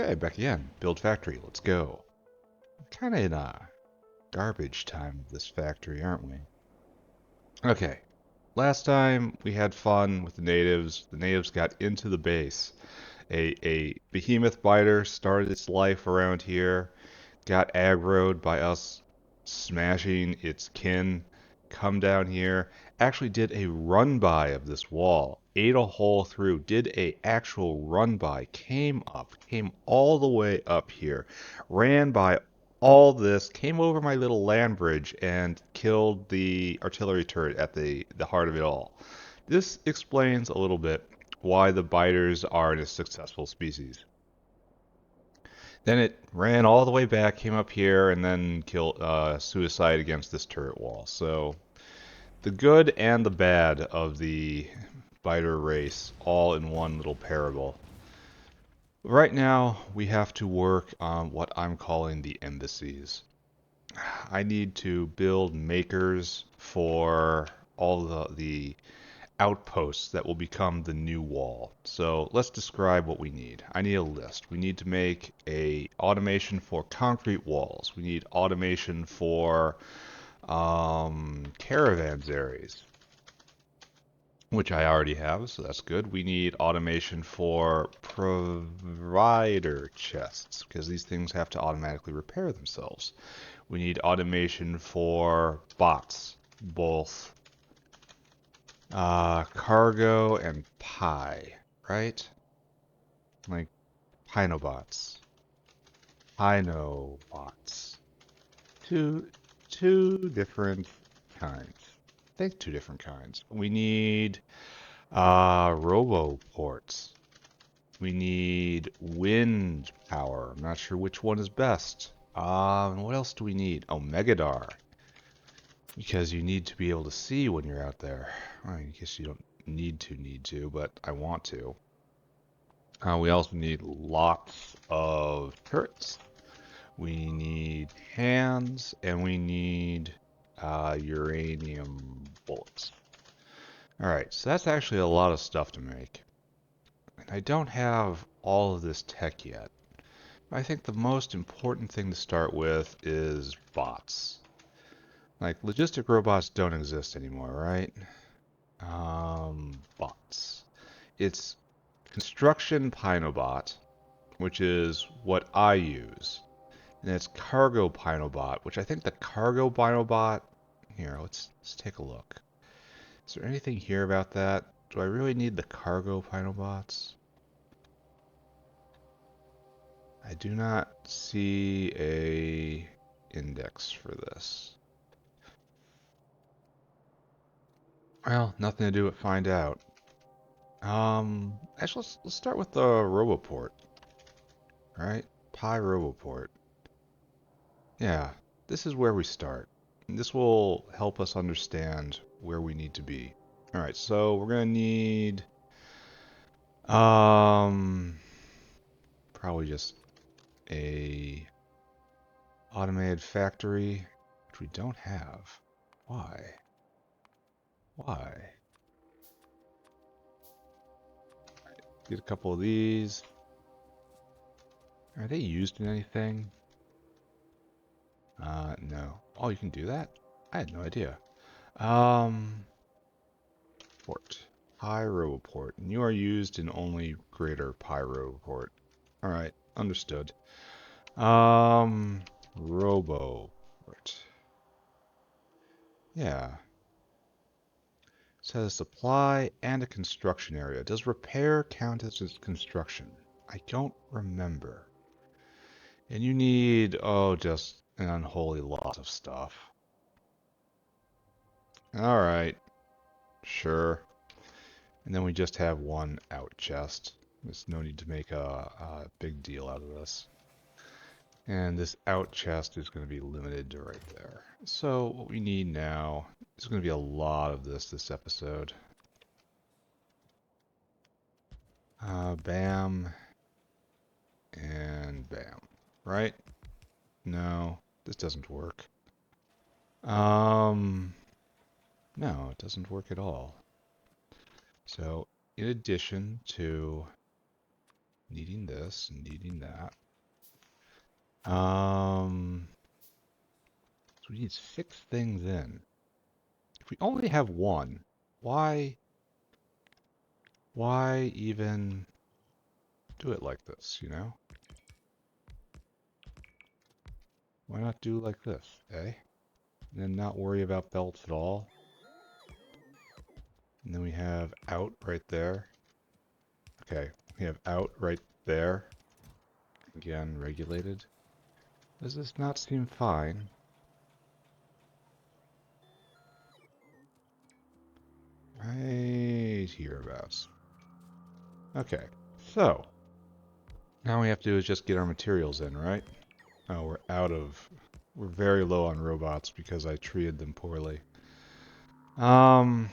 Okay, back again. Build factory. Let's go. Kind of in garbage time of this factory, aren't we? Okay. Last time we had fun with the natives. The natives got into the base. A behemoth biter started its life around here, got aggroed by us smashing its kin, come down here, actually did a run by of this wall, ate a hole through, did a actual run by, came up, came all the way up here, ran by all this, came over my little land bridge and killed the artillery turret at the heart of it all. This explains a little bit why the biters are a successful species. Then it ran all the way back, came up here, and then killed suicide against this turret wall. So the good and the bad of the biter race all in one little parable. Right now, we have to work on what I'm calling the embassies. I need to build makers for all the outposts that will become the new wall. So let's describe what we need. I need a list. We need to make a automation for concrete walls. We need automation for caravans areas, which I already have, so that's good. We need automation for provider chests, because these things have to automatically repair themselves. We need automation for bots, both cargo and pie, right? Like Pinobots. Pinobots. Two two different kinds. I think two different kinds. We need roboports. We need wind power. I'm not sure which one is best. And what else do we need? Oh, Megadar. Because you need to be able to see when you're out there. I guess you don't need to, but I want to. We also need lots of turrets. We need hands, and we need uranium bullets. Alright, so that's actually a lot of stuff to make. And I don't have all of this tech yet. I think the most important thing to start with is bots. Like, logistic robots don't exist anymore, right? Bots. It's Construction Pinobot, which is what I use. And it's Cargo Pinobot, which I think the Cargo Pinobot... Here, let's take a look. Is there anything here about that? Do I really need the Cargo Pinobots? I do not see a index for this. Well, nothing to do but find out. Actually, let's start with the Roboport. Alright, Pi Roboport. Yeah, this is where we start. And this will help us understand where we need to be. Alright, so we're gonna need probably just a automated factory, which we don't have. Why? Why? Get a couple of these. Are they used in anything? No. Oh, you can do that? I had no idea. Port. Pyroport. And you are used in only greater Pyroport. Alright, understood. Roboport. Yeah. It says supply and a construction area. Does repair count as construction? I don't remember. And you need, oh, just an unholy lot of stuff. Alright, sure. And then we just have one out chest. There's no need to make a big deal out of this. And this out chest is going to be limited to right there. So what we need now is going to be a lot of this episode. Bam. And bam. Right? No, this doesn't work. No, it doesn't work at all. So in addition to needing this, and needing that. So we need 6 things in. If we only have one, why even do it like this, you know? Why not do like this, eh? And then not worry about belts at all. And then we have out right there. Okay, we have out right there. Again, regulated. Does this not seem fine? Right hereabouts. Okay, so now all we have to do is just get our materials in, right? Oh, we're very low on robots because I treated them poorly. Um,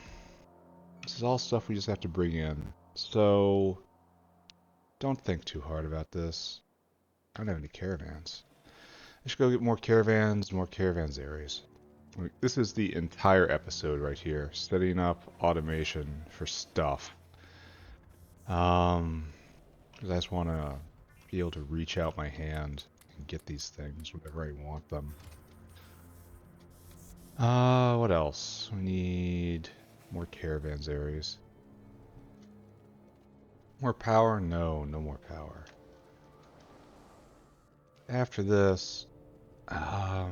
this is all stuff we just have to bring in. So don't think too hard about this. I don't have any caravans. I should go get more caravans areas. This is the entire episode right here, setting up automation for stuff. Because I just want to be able to reach out my hand and get these things whenever I want them. What else? We need more caravans areas. More power? No, no more power. After this, we'll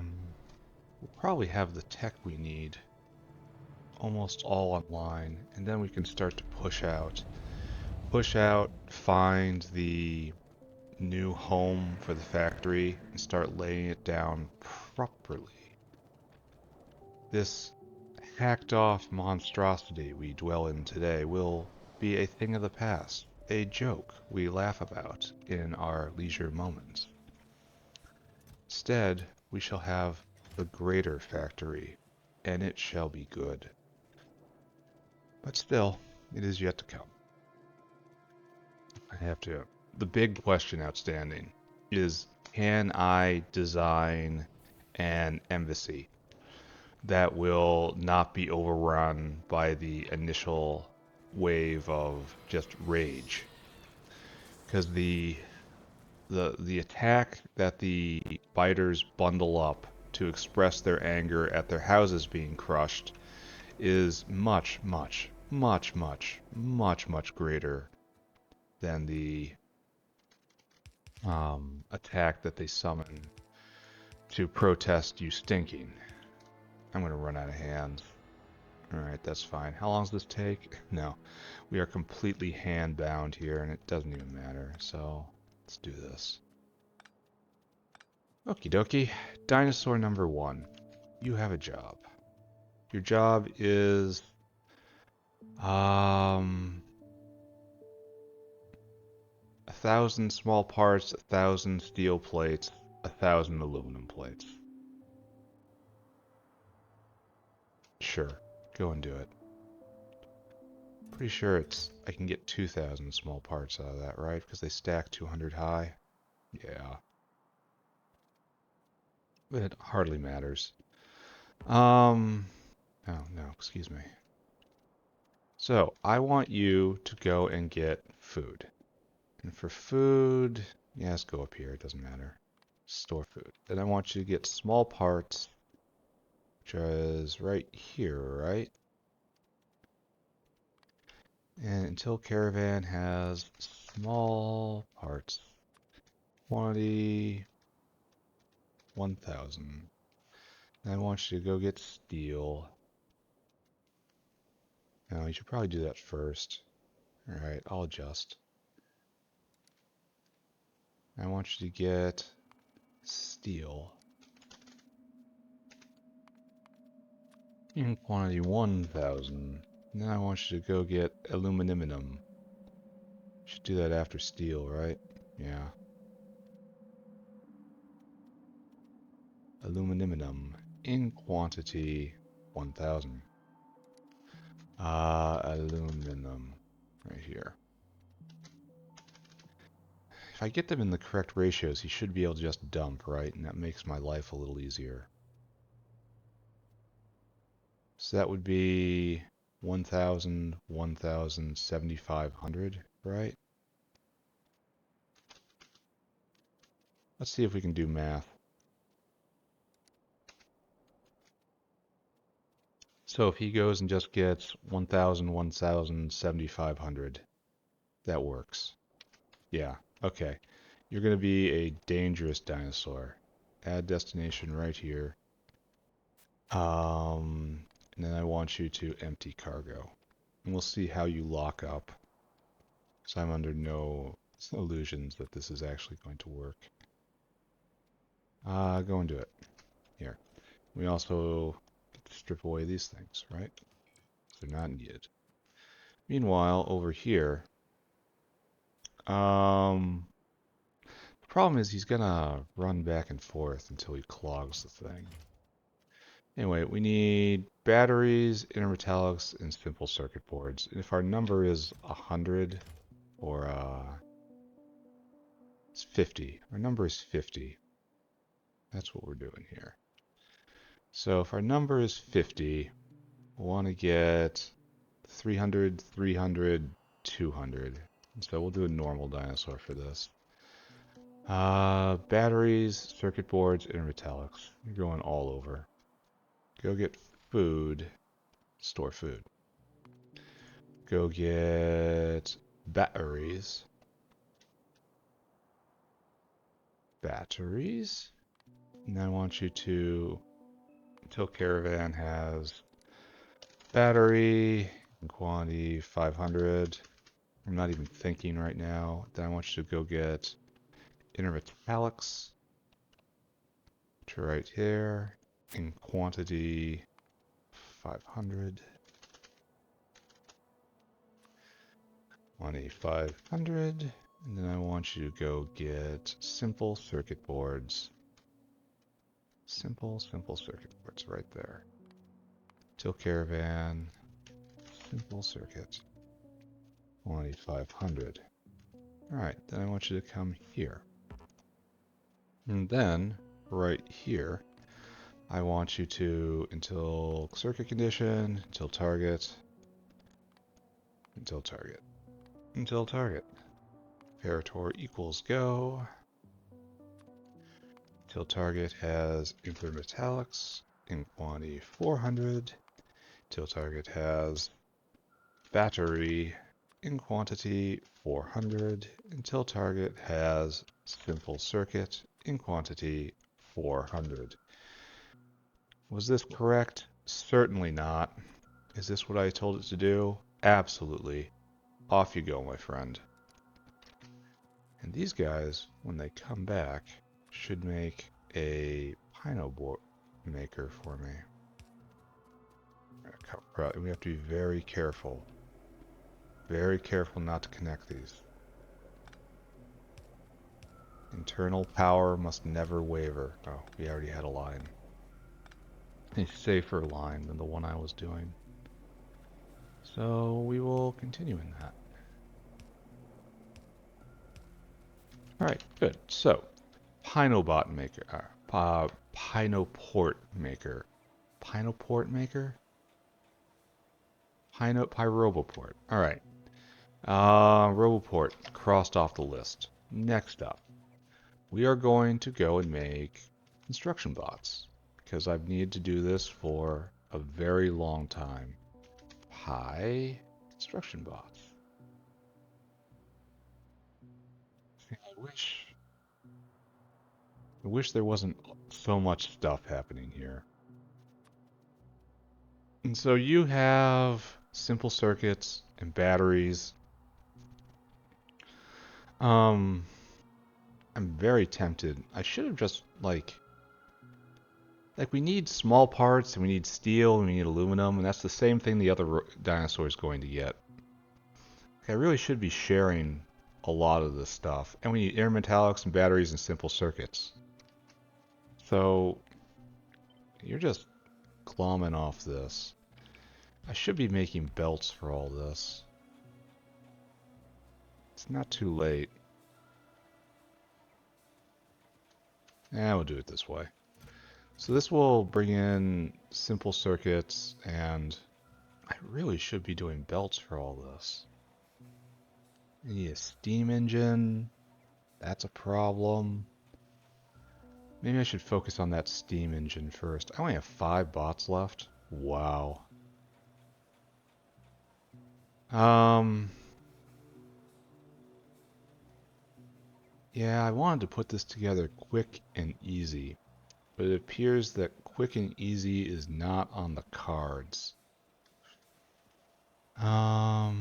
probably have the tech we need almost all online, and then we can start to push out. Push out, find the new home for the factory, and start laying it down properly. This hacked off monstrosity we dwell in today will be a thing of the past, a joke we laugh about in our leisure moments. Instead, we shall have the greater factory, and it shall be good. But still, it is yet to come. I have to. The big question outstanding is, can I design an embassy that will not be overrun by the initial wave of just rage? Because the attack that the biters bundle up to express their anger at their houses being crushed is much, much, much, much, much, much greater than the attack that they summon to protest you stinking. I'm going to run out of hands. Alright, that's fine. How long does this take? No. We are completely hand-bound here, and it doesn't even matter. So, let's do this. Okie dokie. Dinosaur number 1. You have a job. Your job is... 1,000 small parts, 1,000 steel plates, 1,000 aluminum plates. Sure. Go and do it. Pretty sure I can get 2,000 small parts out of that, right? Because they stack 200 high. Yeah. But it hardly matters. Oh, no, excuse me. So, I want you to go and get food. And for food, yeah, let's go up here, it doesn't matter. Store food. Then I want you to get small parts, which is right here, right? And until caravan has small parts, quantity 1,000. I want you to go get steel. No, you should probably do that first. Alright, I'll adjust. I want you to get steel in quantity 1,000. Then I want you to go get aluminum. Should do that after steel, right? Yeah. Aluminum in quantity 1,000. Aluminum right here. If I get them in the correct ratios, he should be able to just dump, right? And that makes my life a little easier. So that would be 1,000, 1,000, 7,500, right? Let's see if we can do math. So if he goes and just gets 1,000, 1,000, 7,500, that works. Yeah, okay. You're going to be a dangerous dinosaur. Add destination right here. And then I want you to empty cargo. And we'll see how you lock up. So I'm under no illusions that this is actually going to work. Go and do it. Here. We also get to strip away these things, right? They're not needed. Meanwhile, over here, the problem is he's gonna run back and forth until he clogs the thing. Anyway, we need batteries, intermetallics, and simple circuit boards. And if our number is 100 or it's 50, our number is 50. That's what we're doing here. So if our number is 50, we want to get 300, 300, 200. So we'll do a normal dinosaur for this. Batteries, circuit boards, intermetallics. You're going all over. Go get food. Store food. Go get batteries. Batteries. And then I want you to, until caravan has battery in quantity 500. I'm not even thinking right now. Then I want you to go get intermetallics, which are right here, in quantity 500. 500. And then I want you to go get simple circuit boards. Simple circuit boards right there. Till caravan, simple circuit. 500. Alright, then I want you to come here. And then, right here, I want you to, until circuit condition, until target, until target, until target. Parator equals go. Till target has intermetallics in quantity 400. Till target has battery in quantity 400. Until target has simple circuit in quantity 400. Was this correct? Certainly not. Is this what I told it to do? Absolutely. Off you go, my friend. And these guys, when they come back, should make a Pyanodon maker for me. We have to be very careful. Very careful not to connect these. Internal power must never waver. Oh, we already had a line. A safer line than the one I was doing. So we will continue in that. Alright, good. So, Pynobot maker. Pynoport maker. Pynoport maker? Pyroboport. Alright. Roboport crossed off the list. Next up, we are going to go and make construction bots. Because I've needed to do this for a very long time. Construction bots. I wish there wasn't so much stuff happening here. And so you have simple circuits and batteries. I'm very tempted. I should have just like we need small parts and we need steel and we need aluminum, and that's the same thing the other dinosaur is going to get. I really should be sharing a lot of this stuff. And we need intermetallics and batteries and simple circuits. So you're just glomming off this. I should be making belts for all this. It's not too late. We'll do it this way. So this will bring in simple circuits, and I really should be doing belts for all this. I need a steam engine. That's a problem. Maybe I should focus on that steam engine first. I only have 5 bots left. Wow. Um... Yeah, I wanted to put this together quick and easy, but it appears that quick and easy is not on the cards. I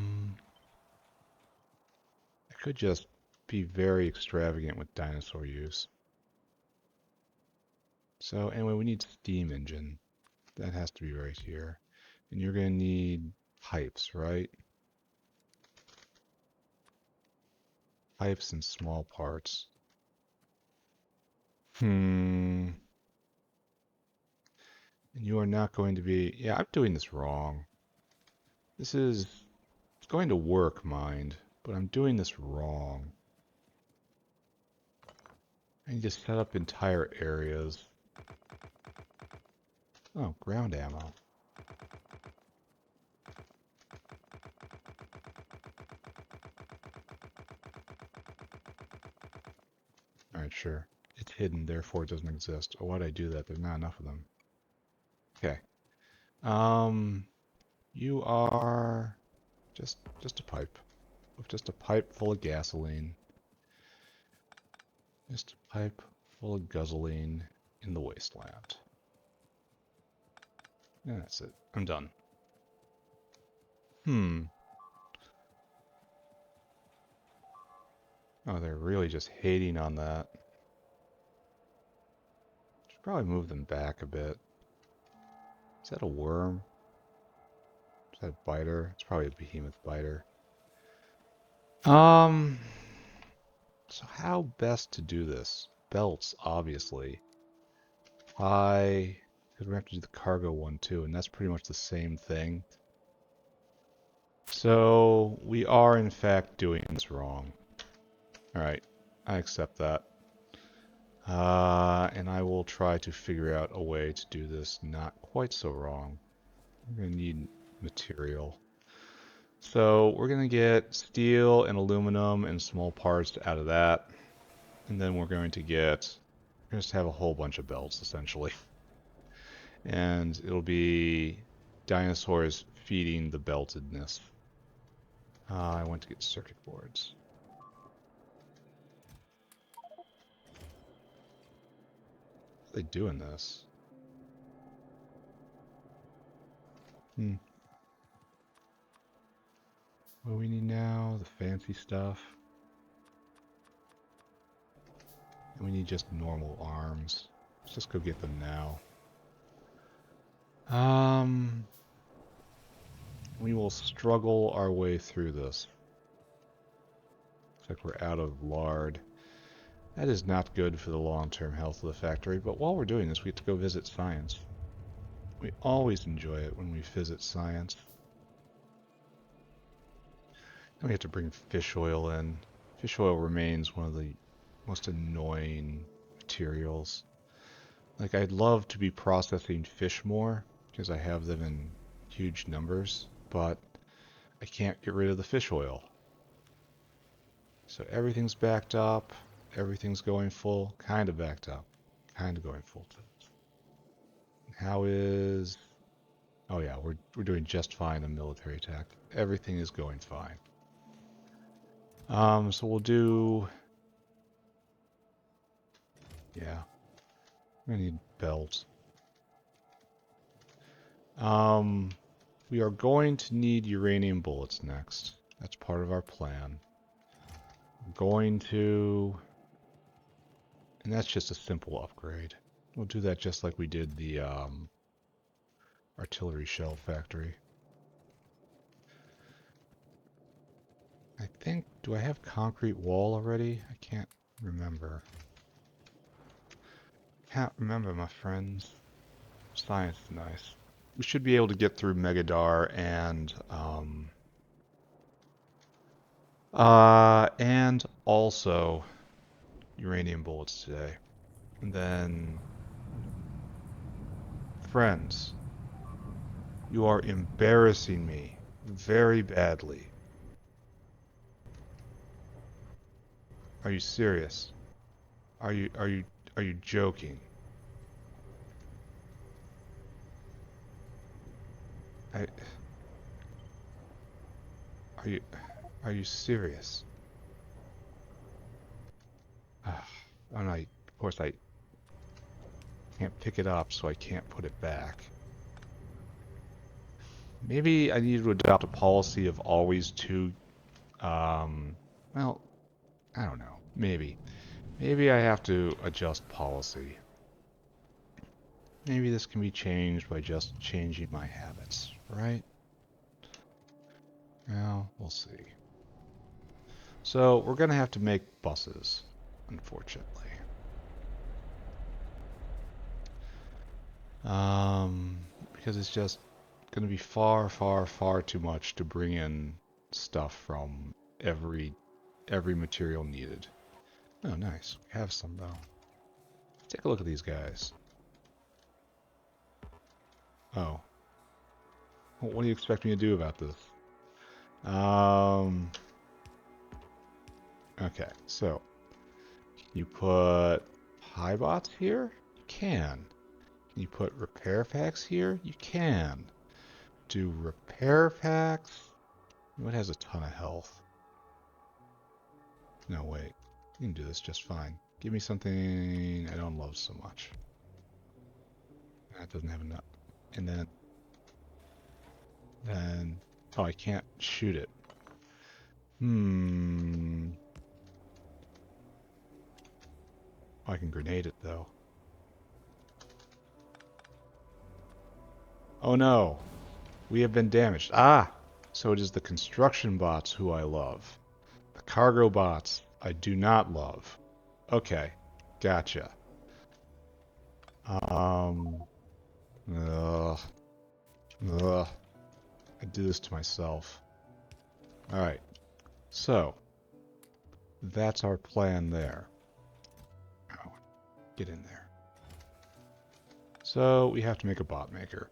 could just be very extravagant with dinosaur use. So anyway, we need steam engine. That has to be right here. And you're going to need pipes, right? Pipes and small parts. And you are not going to be... Yeah, I'm doing this wrong. This is... It's going to work, mind, but I'm doing this wrong. I need to set up entire areas. Oh, ground ammo. Alright, sure. It's hidden, therefore it doesn't exist. Oh, why'd I do that? There's not enough of them. Okay. You are just a pipe. Just a pipe full of gasoline. Just a pipe full of guzzling in the wasteland. And that's it. I'm done. Oh, they're really just hating on that. Should probably move them back a bit. Is that a worm? Is that a biter? It's probably a behemoth biter. So how best to do this? Belts, obviously. Because we have to do the cargo one too, and that's pretty much the same thing. So we are in fact doing this wrong. Alright, I accept that. And I will try to figure out a way to do this not quite so wrong. We're going to need material. So we're going to get steel and aluminum and small parts out of that. And then we're going to just have a whole bunch of belts, essentially. And it'll be dinosaurs feeding the beltedness. I want to get circuit boards. How are they doing this? What do we need now? The fancy stuff. And we need just normal arms. Let's just go get them now. We will struggle our way through this. Looks like we're out of lard. That is not good for the long-term health of the factory, but while we're doing this, we get to go visit science. We always enjoy it when we visit science. And we have to bring fish oil in. Fish oil remains one of the most annoying materials. Like, I'd love to be processing fish more, because I have them in huge numbers, but I can't get rid of the fish oil. So everything's backed up, everything's going full, kind of backed up, kind of going full. How is... Oh yeah, we're doing just fine on military attack. Everything is going fine. So we'll do... Yeah. We need belt. We are going to need uranium bullets next. That's part of our plan. We're going to... And that's just a simple upgrade. We'll do that just like we did the artillery shell factory. I think... Do I have concrete wall already? I can't remember. Can't remember, my friends. Science is nice. We should be able to get through Megadar and also uranium bullets today. And then, friends, you are embarrassing me very badly. Are you serious? Are you Are you joking? I are you are you serious? And of course I can't pick it up, so I can't put it back. Maybe I need to adopt a policy of always two. Well, I don't know. Maybe. Maybe I have to adjust policy. Maybe this can be changed by just changing my habits, right? Well, we'll see. So we're gonna have to make buses, unfortunately. Because it's just gonna be far, far, far too much to bring in stuff from every material needed. Oh, nice. We have some though. Take a look at these guys. Oh, what do you expect me to do about this? Okay, so you put Hibots here? You can. Can you put repair packs here? You can. Do repair packs? What has a ton of health? No, wait. You can do this just fine. Give me something I don't love so much. That doesn't have enough. And then, oh, I can't shoot it. I can grenade it though. Oh no, we have been damaged. Ah, so it is the construction bots who I love. The cargo bots I do not love. Okay, gotcha. Ugh, ugh. I do this to myself. Alright, so that's our plan there. Oh, get in there. So we have to make a bot maker.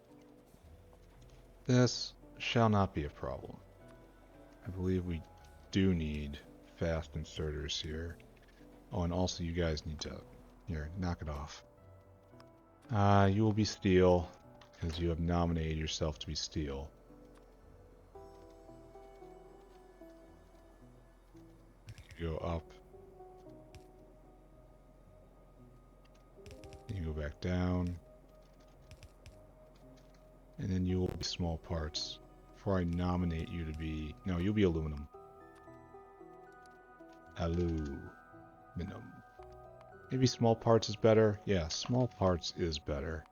This shall not be a problem. I believe we do need fast inserters here. Oh, and also you guys need to, here, knock it off. You will be steel, because you have nominated yourself to be steel. You go up. You go back down. And then you will be small parts. Before I nominate you to be... No, you'll be aluminum. Aluminum. Maybe small parts is better? Yeah, small parts is better.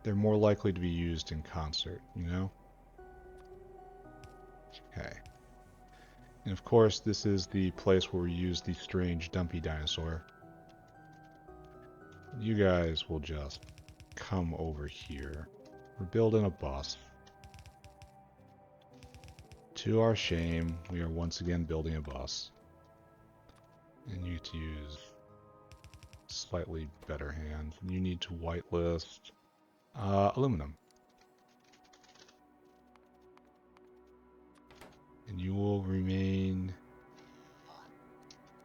They're more likely to be used in concert, you know? Okay. And of course, this is the place where we use the strange dumpy dinosaur. You guys will just come over here. We're building a bus. To our shame, we are once again building a bus. And you get to use slightly better hands. You need to whitelist aluminum. And you will remain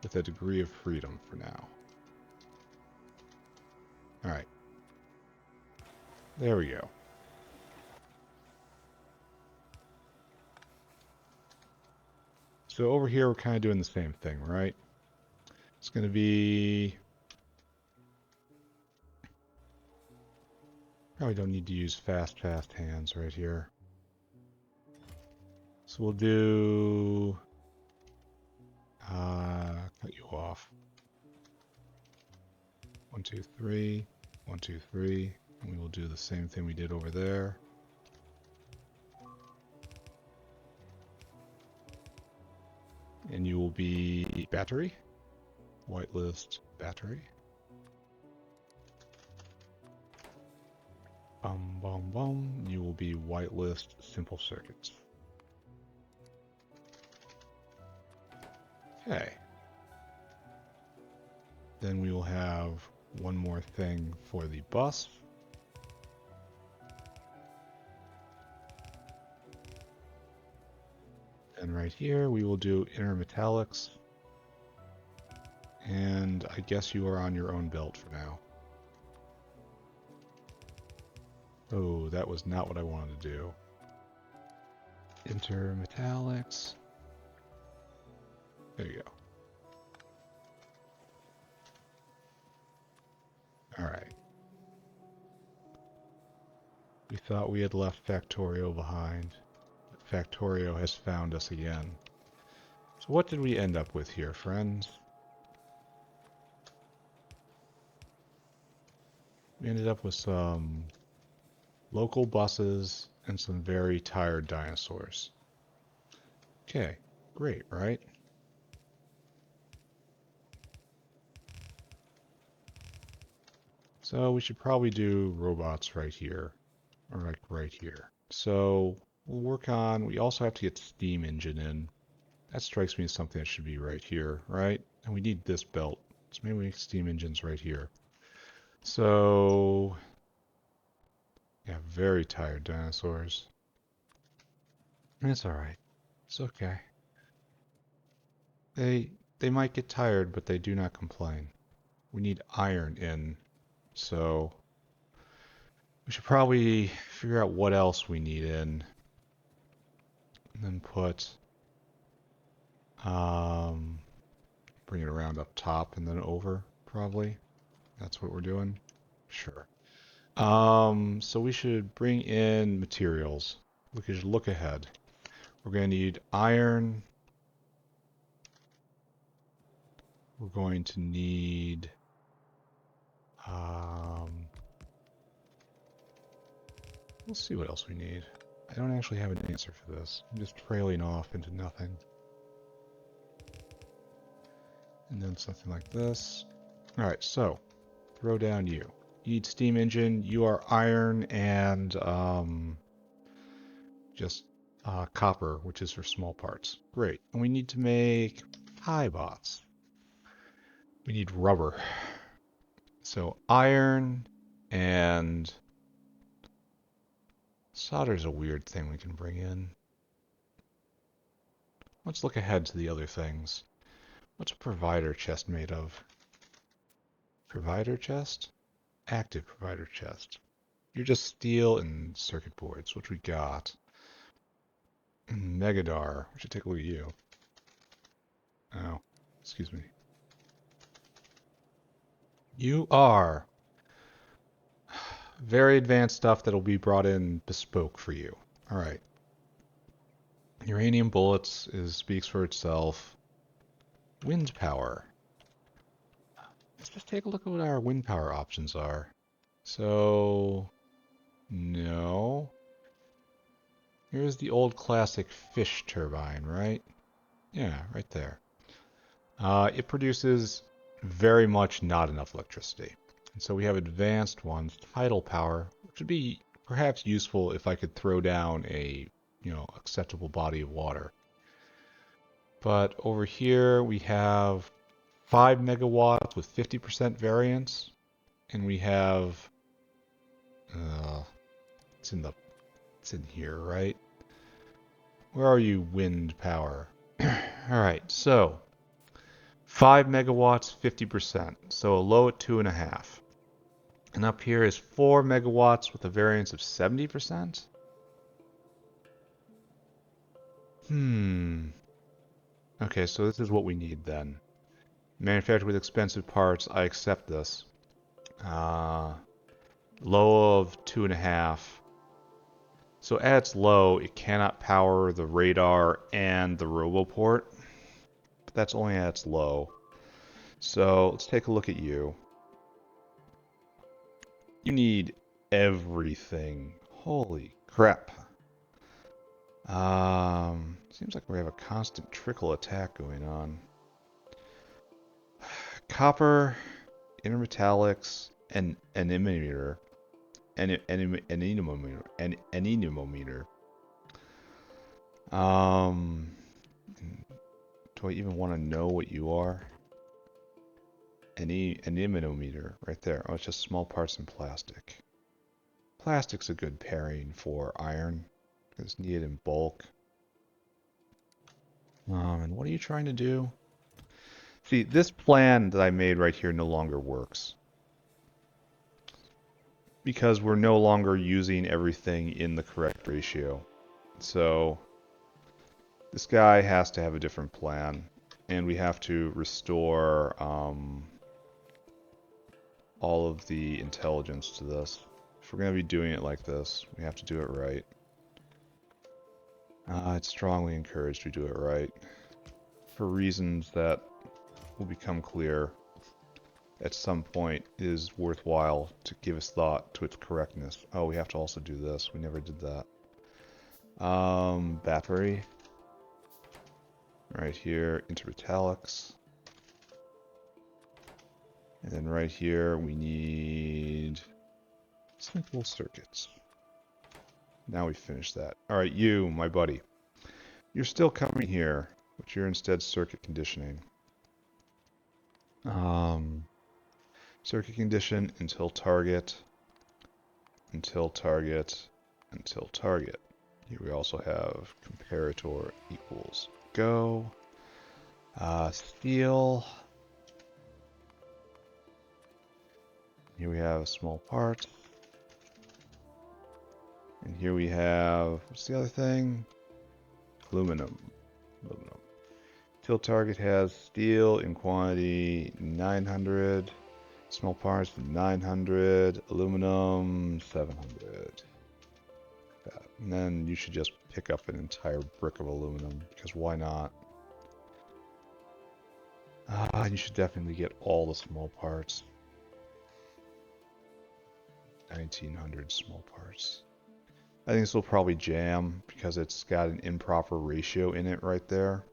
with a degree of freedom for now. Alright. There we go. So over here we're kind of doing the same thing, right? It's going to be... Probably don't need to use fast hands right here. So we'll do... cut you off. 1, 2, 3. 1, 2, 3. And we will do the same thing we did over there. And you will be battery. Whitelist battery. Bum, bum, bum. You will be whitelist simple circuits. Okay. Then we will have one more thing for the bus. And right here we will do inner metallics. And and I guess you are on your own belt for now. Oh, that was not what I wanted to do. Enter metallics. There you go. Alright. We thought we had left Factorio behind. Factorio has found us again. So what did we end up with here, friends? We ended up with some local buses and some very tired dinosaurs. Okay, great, right? So we should probably do robots right here, or like right here. So we'll work on, we also have to get steam engine in. That strikes me as something that should be right here, right? And we need this belt. So maybe we make steam engines right here. So, yeah, very tired dinosaurs. It's alright. It's okay. They might get tired, but they do not complain. We need iron in, so we should probably figure out what else we need in. And then put bring it around up top and then over, probably. That's what we're doing. Sure. So we should bring in materials. We could look ahead. We're going to need iron. We're going to need let's see what else we need. I don't actually have an answer for this. I'm just trailing off into nothing. And then something like this. Alright, so throw down you. You need steam engine, you are iron and just copper, which is for small parts. Great. And we need to make pie bots. We need rubber. So iron and solder is a weird thing we can bring in. Let's look ahead to the other things. What's a provider chest made of? Provider chest? Active provider chest. You're just steel and circuit boards, which we got. Megadar. We should take a look at you. Oh, excuse me. You are very advanced stuff that'll be brought in bespoke for you. Alright. Uranium bullets speaks for itself. Wind power. Let's just take a look at what our wind power options are. So, no. Here's the old classic fish turbine, right? Yeah, right there. It produces very much not enough electricity. And so we have advanced ones, tidal power, which would be perhaps useful if I could throw down a, acceptable body of water. But over here we have 5 megawatts with 50% variance, and we have, it's in here, right? Where are you, wind power? Alright, so 5 megawatts, 50%. So a low at 2.5. And up here is 4 megawatts with a variance of 70%. Okay, so this is what we need then. Manufactured with expensive parts, I accept this. Low of 2.5. So at its low, it cannot power the radar and the roboport. But that's only at its low. So let's take a look at you. You need everything. Holy crap. Seems like we have a constant trickle attack going on. Copper, intermetallics, and anemometer. Anemometer. Do I even want to know what you are? Anemometer, right there. Oh, it's just small parts in plastic. Plastic's a good pairing for iron. It's needed in bulk. And what are you trying to do? See, this plan that I made right here no longer works. Because we're no longer using everything in the correct ratio. So this guy has to have a different plan. And we have to restore all of the intelligence to this. If we're going to be doing it like this, we have to do it right. It's strongly encouraged we do it right. For reasons that will become clear at some point, it is worthwhile to give us thought to its correctness. Oh, we have to also do this. We never did that. Battery. Right here, intermetallics. And then right here, we need simple circuits. Now we finished that. All right, you, my buddy. You're still coming here, but you're instead circuit conditioning. Circuit condition until target, until target, until target. Here we also have comparator equals go. Steel. Here we have a small part. And here we have, what's the other thing? Aluminum. Aluminum. Till target has steel in quantity 900. Small parts 900. Aluminum 700. And then you should just pick up an entire brick of aluminum, because why not? You should definitely get all the small parts. 1900 small parts. I think this will probably jam because it's got an improper ratio in it right there.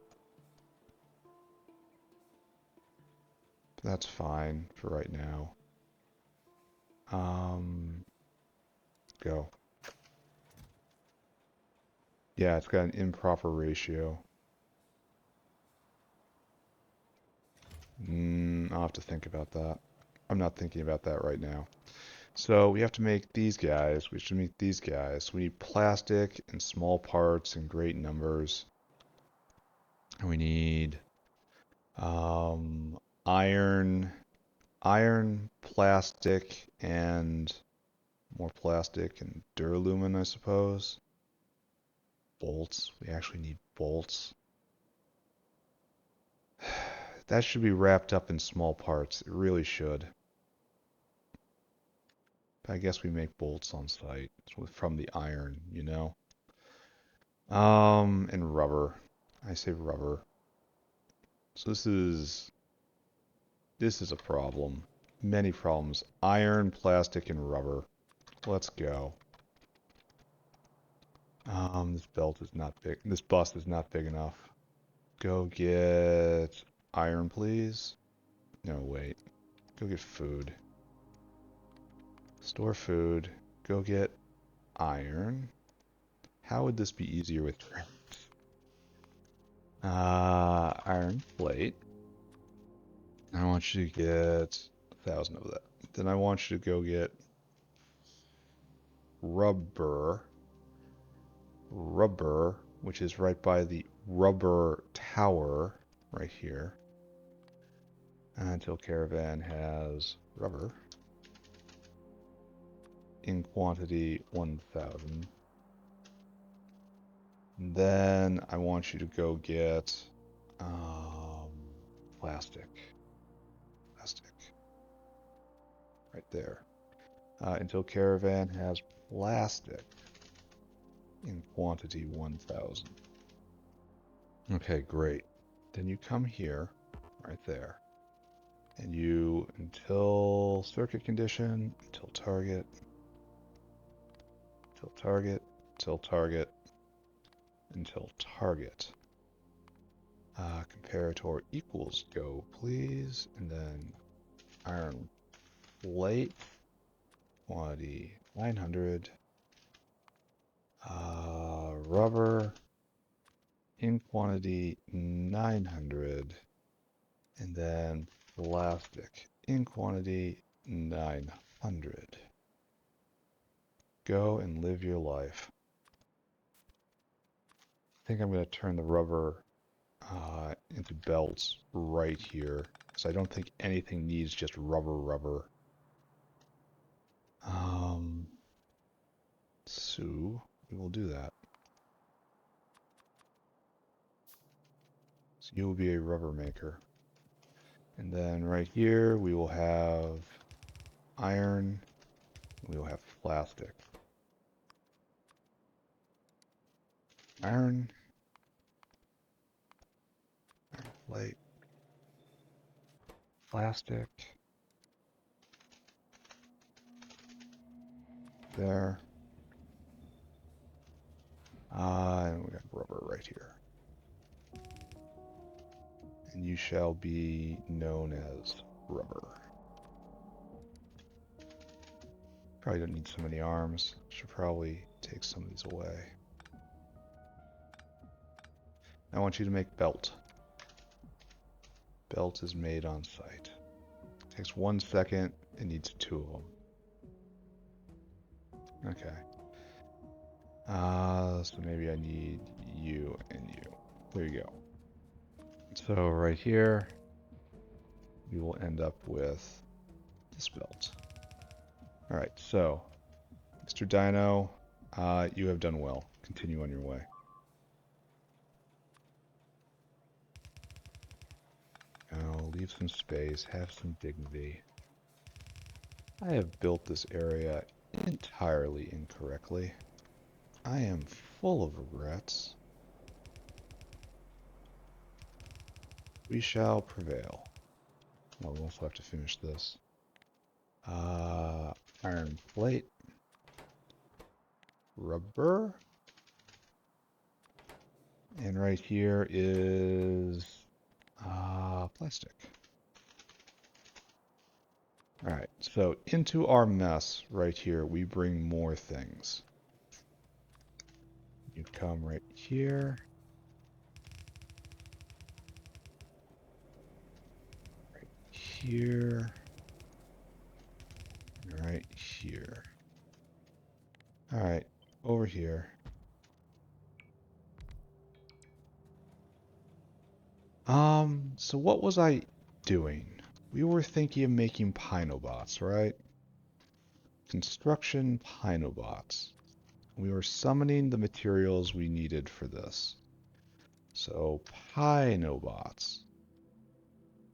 But that's fine for right now. Go. Yeah, it's got an improper ratio. I'll have to think about that. I'm not thinking about that right now. So we have to make these guys. We should make these guys. We need plastic and small parts in great numbers. And we need iron, plastic, and more plastic and duralumin, I suppose. Bolts. We actually need bolts. That should be wrapped up in small parts. It really should. But I guess we make bolts on site from the iron, you know? And rubber. I say rubber. So this is a problem. Many problems. Iron, plastic, and rubber. Let's go. This belt is not big. This bus is not big enough. Go get iron, please. No, wait. Go get food. Store food. Go get iron. How would this be easier with trains? Iron plate. I want you to get 1,000 of that. Then I want you to go get rubber. Rubber, which is right by the rubber tower right here. Until caravan has rubber in quantity 1,000. Then I want you to go get plastic. Plastic. Right there. Until caravan has plastic in quantity 1,000. Okay, great. Then you come here, right there. And you, until circuit condition, until target, until target, until target, until target. Comparator equals go, please. And then iron plate, quantity 900. Rubber in quantity 900. And then plastic in quantity 900. Go and live your life. I think I'm going to turn the rubber into belts right here. So I don't think anything needs just rubber. So we will do that. So you will be a rubber maker. And then right here we will have iron. We will have plastic. Iron. Iron plate. Plastic. There. And we got rubber right here. And you shall be known as rubber. Probably don't need so many arms. Should probably take some of these away. I want you to make belt. Belt is made on site. Takes 1 second. It needs 2 of them. Okay. So maybe I need you and you. There you go. So right here, we will end up with this belt. All right. So, Mr. Dino, you have done well. Continue on your way. Now, leave some space. Have some dignity. I have built this area entirely incorrectly. I am full of regrets. We shall prevail. Well, we'll also have to finish this. Iron plate. Rubber. And right here is plastic. Alright, so into our mess right here, we bring more things. You come right here. Right here. Right here. Alright, over here. So what was I doing? We were thinking of making Pinobots, right? Construction Pinobots. We were summoning the materials we needed for this. So, Pinobots.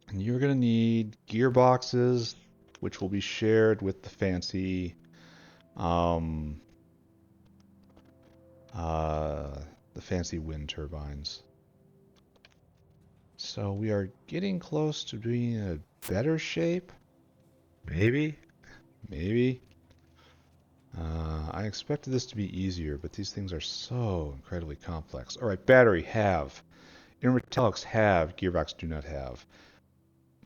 And you're going to need gearboxes, which will be shared with the fancy, the fancy wind turbines. So we are getting close to being in a better shape. Maybe. I expected this to be easier, but these things are so incredibly complex. All right, battery, have. Intermetallics, have. Gearbox, do not have.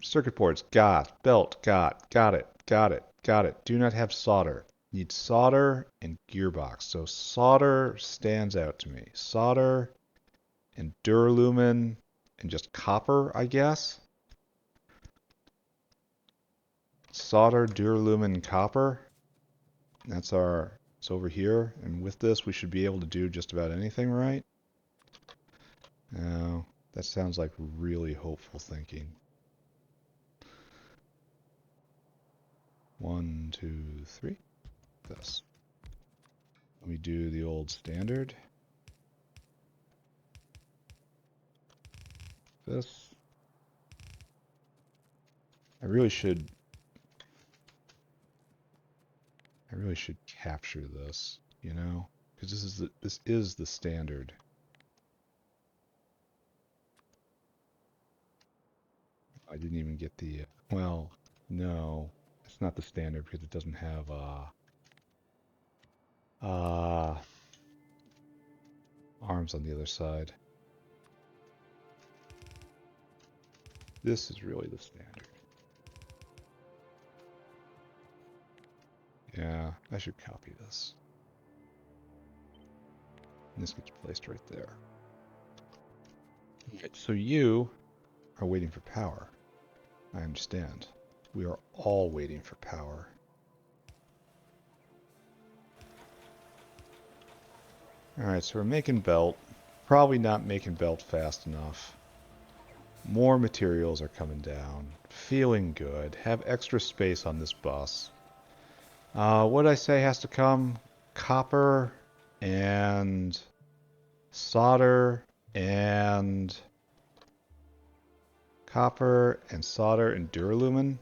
Circuit boards, got. Belt, got. Got it. Do not have solder. Need solder and gearbox. So solder stands out to me. Solder and duralumin and just copper, I guess. Solder, duralumin, copper. That's our, it's over here. And with this, we should be able to do just about anything, right? No, that sounds like really hopeful thinking. 1, 2, 3. This. Let me do the old standard. This. I really should capture this, you know, because this is the standard. I didn't even get the well, no, it's not the standard because it doesn't have arms on the other side. This is really the standard. Yeah, I should copy this. And this gets placed right there. Okay, so you are waiting for power. I understand. We are all waiting for power. Alright, so we're making belt. Probably not making belt fast enough. More materials are coming down. Feeling good. Have extra space on this bus. What did I say has to come? Copper and solder and solder and duralumin.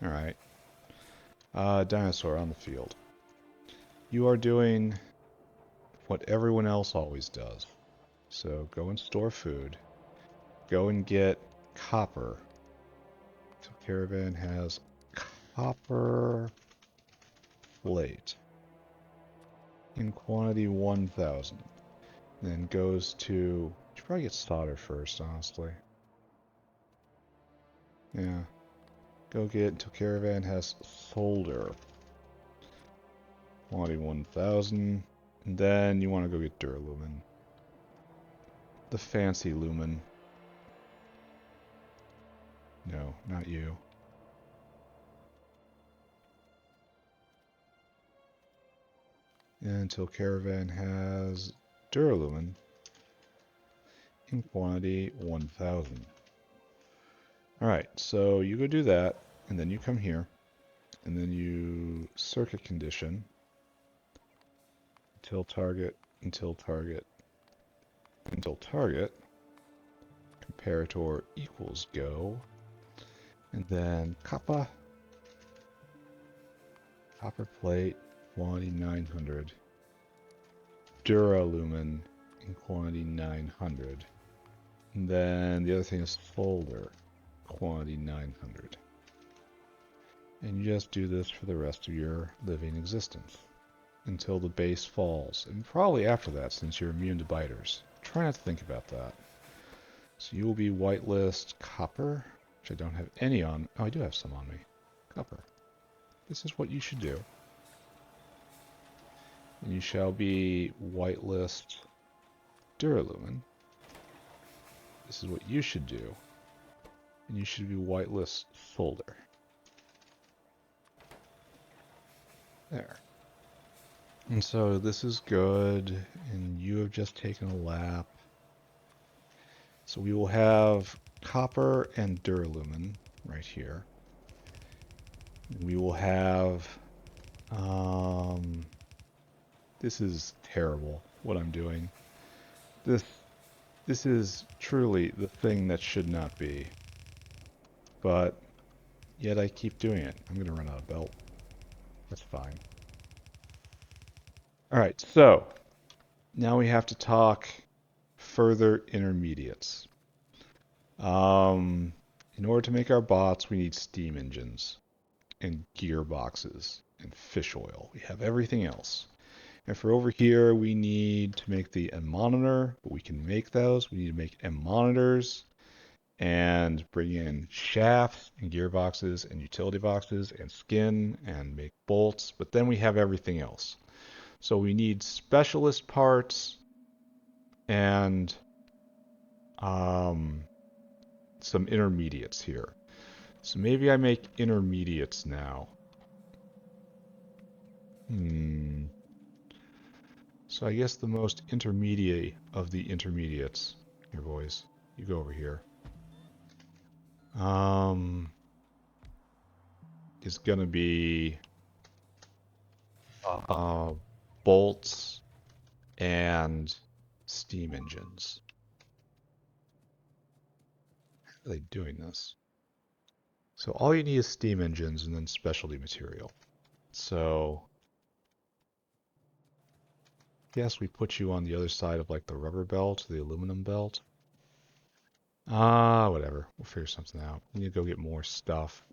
All right. Dinosaur on the field. You are doing what everyone else always does. So go and store food. Go and get copper. So caravan has copper plate in quantity 1,000. Then goes to... You should probably get solder first, honestly. Yeah. Go get until caravan has solder. Quantity 1,000. And then you want to go get duralumin. The fancy lumen. No, not you. And until caravan has duralumin in quantity 1,000. Alright, so you go do that, and then you come here, and then you circuit condition until target, until target, until target, comparator equals go, and then copper plate, quantity 900, duralumin in quantity 900, and then the other thing is solder, quantity 900. And you just do this for the rest of your living existence until the base falls, and probably after that, since you're immune to biters. Try not to think about that. So you will be whitelist copper, which I don't have any on. Oh, I do have some on me. Copper. This is what you should do. And you shall be whitelist duralumin. This is what you should do. And you should be whitelist solder. There. And so this is good, and you have just taken a lap. So we will have copper and duralumin right here. We will have, this is terrible what I'm doing. This is truly the thing that should not be. But yet I keep doing it. I'm going to run out of belt. That's fine. Alright, so now we have to talk further intermediates. In order to make our bots, we need steam engines and gearboxes and fish oil. We have everything else. And for over here, we need to make the M monitor, but we can make those. We need to make M monitors and bring in shafts and gearboxes and utility boxes and skin and make bolts, but then we have everything else. So we need specialist parts and some intermediates here. So maybe I make intermediates now. So I guess the most intermediate of the intermediates. Here, boys. You go over here. Is gonna be bolts and steam engines. How are they doing this? So all you need is steam engines and then specialty material. So yes, we put you on the other side of like the rubber belt, the aluminum belt. Whatever. We'll figure something out. We need to go get more stuff.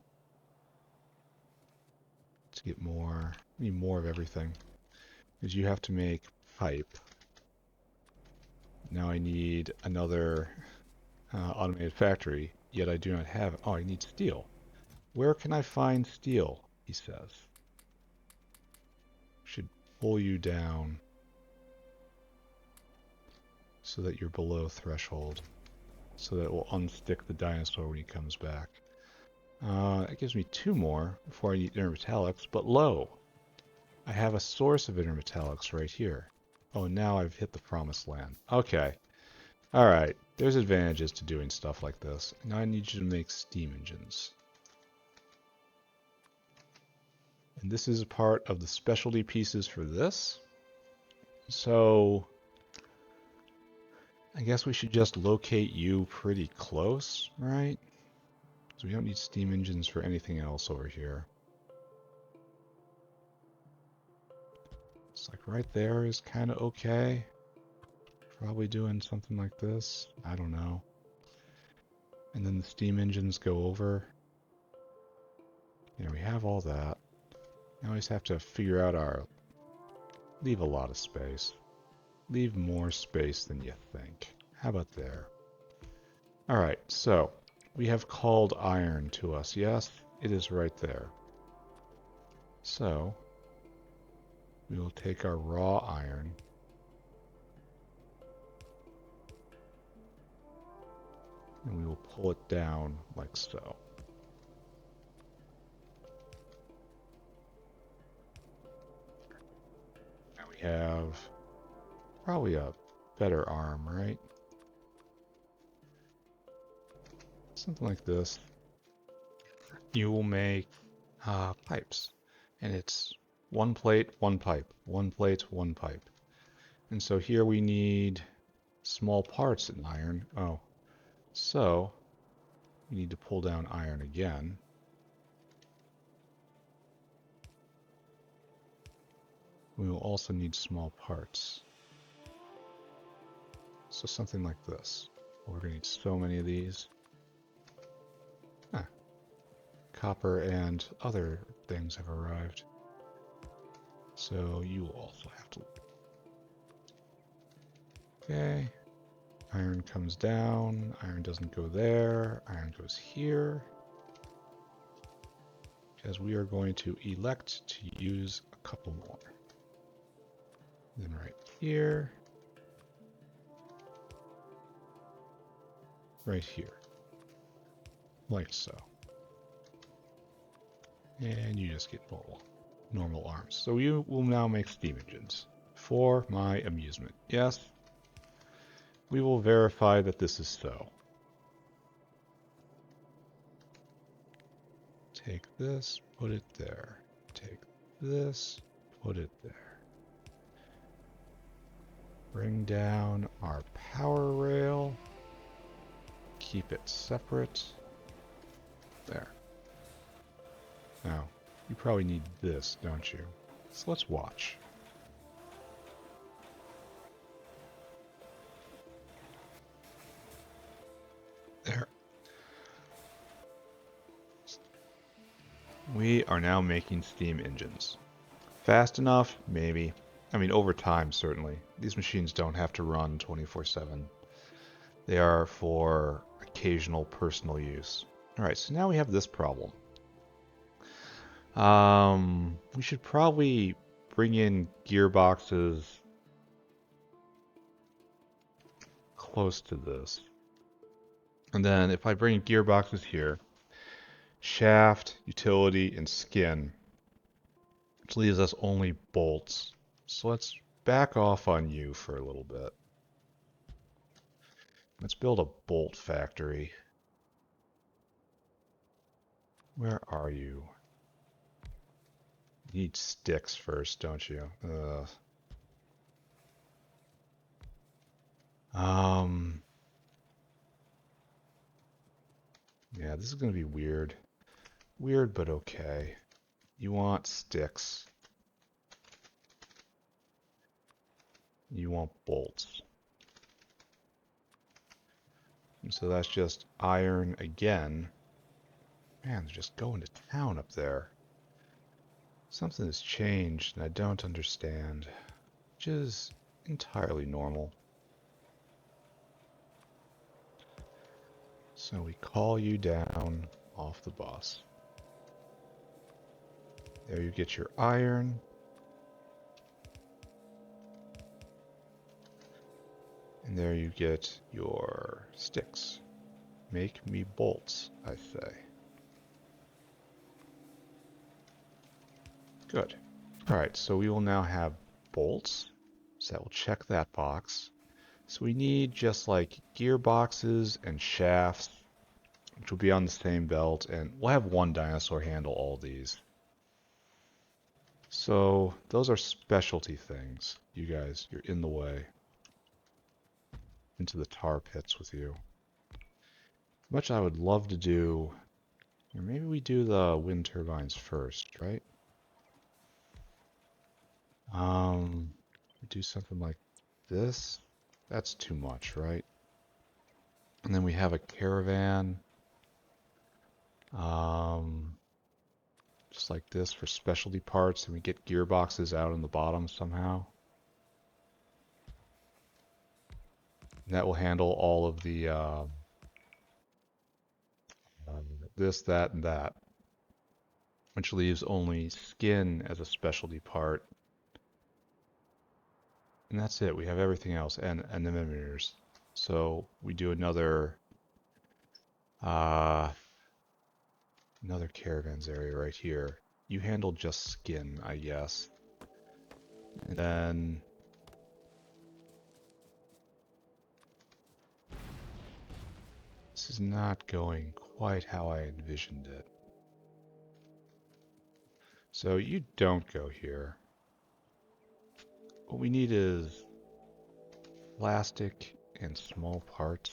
To get more, we need more of everything. Because you have to make pipe. Now I need another automated factory, yet I do not have it. Oh, I need steel. Where can I find steel? He says. Should pull you down so that you're below threshold. So that it will unstick the dinosaur when he comes back. It gives me 2 more before I need intermetallics, but lo! I have a source of intermetallics right here. Oh, now I've hit the promised land. Okay. Alright. there's advantages to doing stuff like this. Now I need you to make steam engines. And this is a part of the specialty pieces for this. So I guess we should just locate you pretty close, right? So we don't need steam engines for anything else over here. It's like right there is kind of okay. Probably doing something like this. I don't know. And then the steam engines go over. We have all that. Now we just have to figure out our... Leave a lot of space. Leave more space than you think. How about there? Alright, so we have called iron to us. Yes, it is right there. So we will take our raw iron. And we will pull it down like so. Now we have probably a better arm, right? Something like this. You will make pipes. And it's one plate, one pipe. One plate, one pipe. And so here we need small parts in iron. Oh, so we need to pull down iron again. We will also need small parts. So something like this. We're going to need so many of these. Copper and other things have arrived. So you will also have to... Okay. Iron comes down. Iron doesn't go there. Iron goes here. Because we are going to elect to use a couple more. Then right here. Right here. Like so. And you just get normal arms. So you will now make steam engines. For my amusement. Yes. We will verify that this is so. Take this, put it there. Take this, put it there. Bring down our power rail. Keep it separate. There. Now, you probably need this, don't you? So let's watch. There. We are now making steam engines. Fast enough? Maybe. I mean, over time, certainly. These machines don't have to run 24/7. They are for occasional personal use. Alright, so now we have this problem. We should probably bring in gearboxes close to this. And then if I bring gearboxes here, shaft, utility, and skin, which leaves us only bolts. So let's back off on you for a little bit. Let's build a bolt factory. Where are you? You need sticks first, don't you? Yeah, this is going to be weird. Weird, but okay. You want sticks. You want bolts. And so that's just iron again. Man, they're just going to town up there. Something has changed and I don't understand. Which is entirely normal. So we call you down off the bus. There you get your iron. And there you get your sticks. Make me bolts, I say. Good. Alright, so we will now have bolts. So that will check that box. So we need just like gearboxes and shafts, which will be on the same belt, and we'll have one dinosaur handle all these. So those are specialty things. You guys, you're in the way. Into the tar pits with you. Much I would love to do, or maybe we do the wind turbines first, right? Do something like this. That's too much, right? And then we have a caravan. Um, just like this for specialty parts, and we get gearboxes out in the bottom somehow. And that will handle all of the this, that, and that, which leaves only skin as a specialty part. And that's it. We have everything else and the millimeters. So we do another another caravans area right here. You handle just skin, I guess. And then this is not going quite how I envisioned it. So you don't go here. What we need is plastic and small parts.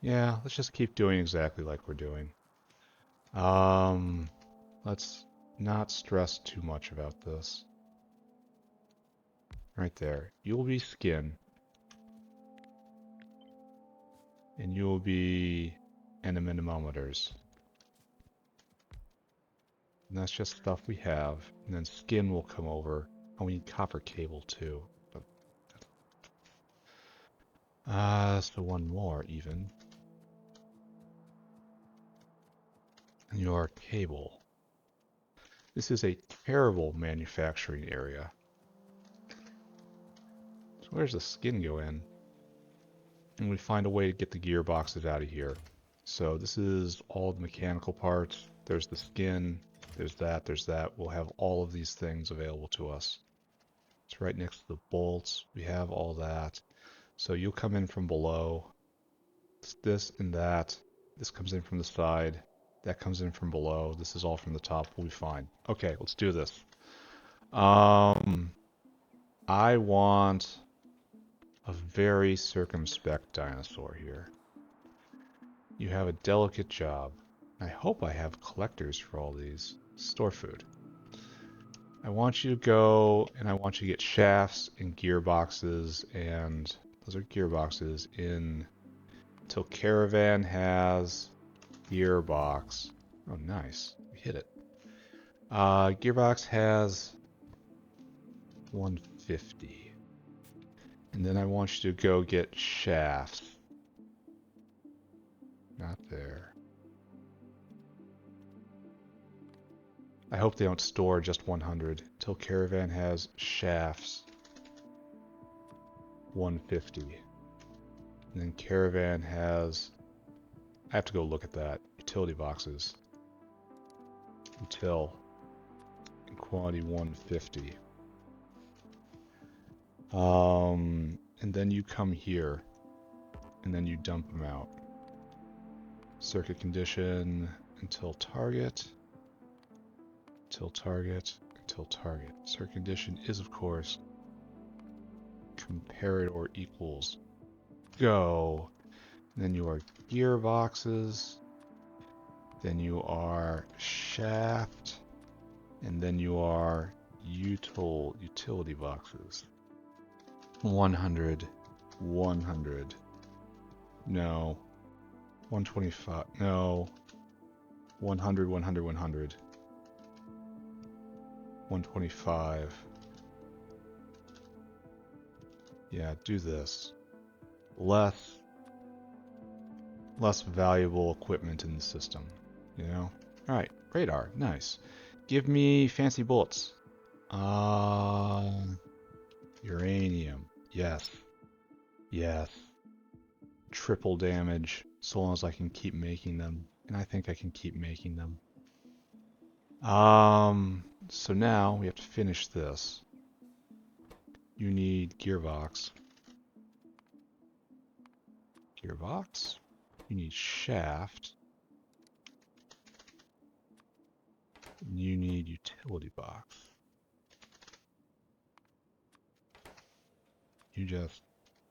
Yeah, let's just keep doing exactly like we're doing. Let's not stress too much about this. Right there. You'll be skin. And you'll be anemometers. And that's just stuff we have. And then skin will come over. Oh, we need copper cable too. So one more even. And your cable. This is a terrible manufacturing area. So where's the skin go in? And we find a way to get the gearboxes out of here. So this is all the mechanical parts. There's the skin. There's that. There's that. We'll have all of these things available to us. It's right next to the bolts. We have all that. So you'll come in from below. It's this and that. This comes in from the side. That comes in from below. This is all from the top. We'll be fine. Okay, let's do this. I want a very circumspect dinosaur here. You have a delicate job. I hope I have collectors for all these. Store food. I want you to go and I want you to get shafts and gearboxes, and those are gearboxes in until caravan has gearbox. Oh, nice. We hit it. Gearbox has 150. And then I want you to go get shafts. Not there. I hope they don't store just 100 till caravan has shafts. 150. And then caravan has... I have to go look at that. Utility boxes. Until quantity 150. And then you come here. And then you dump them out. Circuit condition until target. Until target. Until target. Circuit condition is, of course, comparator equals go. And then you are gearboxes. Then you are shaft. And then you are utility boxes. 100. 100. No. 125. No. 100, 100, 100. 125. Yeah, do this. Less valuable equipment in the system, you know? Alright, radar, nice. Give me fancy bullets. Uranium. Yes. Yes. Triple damage, so long as I can keep making them. and I think I can keep making them. So now we have to finish this. You need gearbox. Gearbox. You need shaft. And you need utility box. You just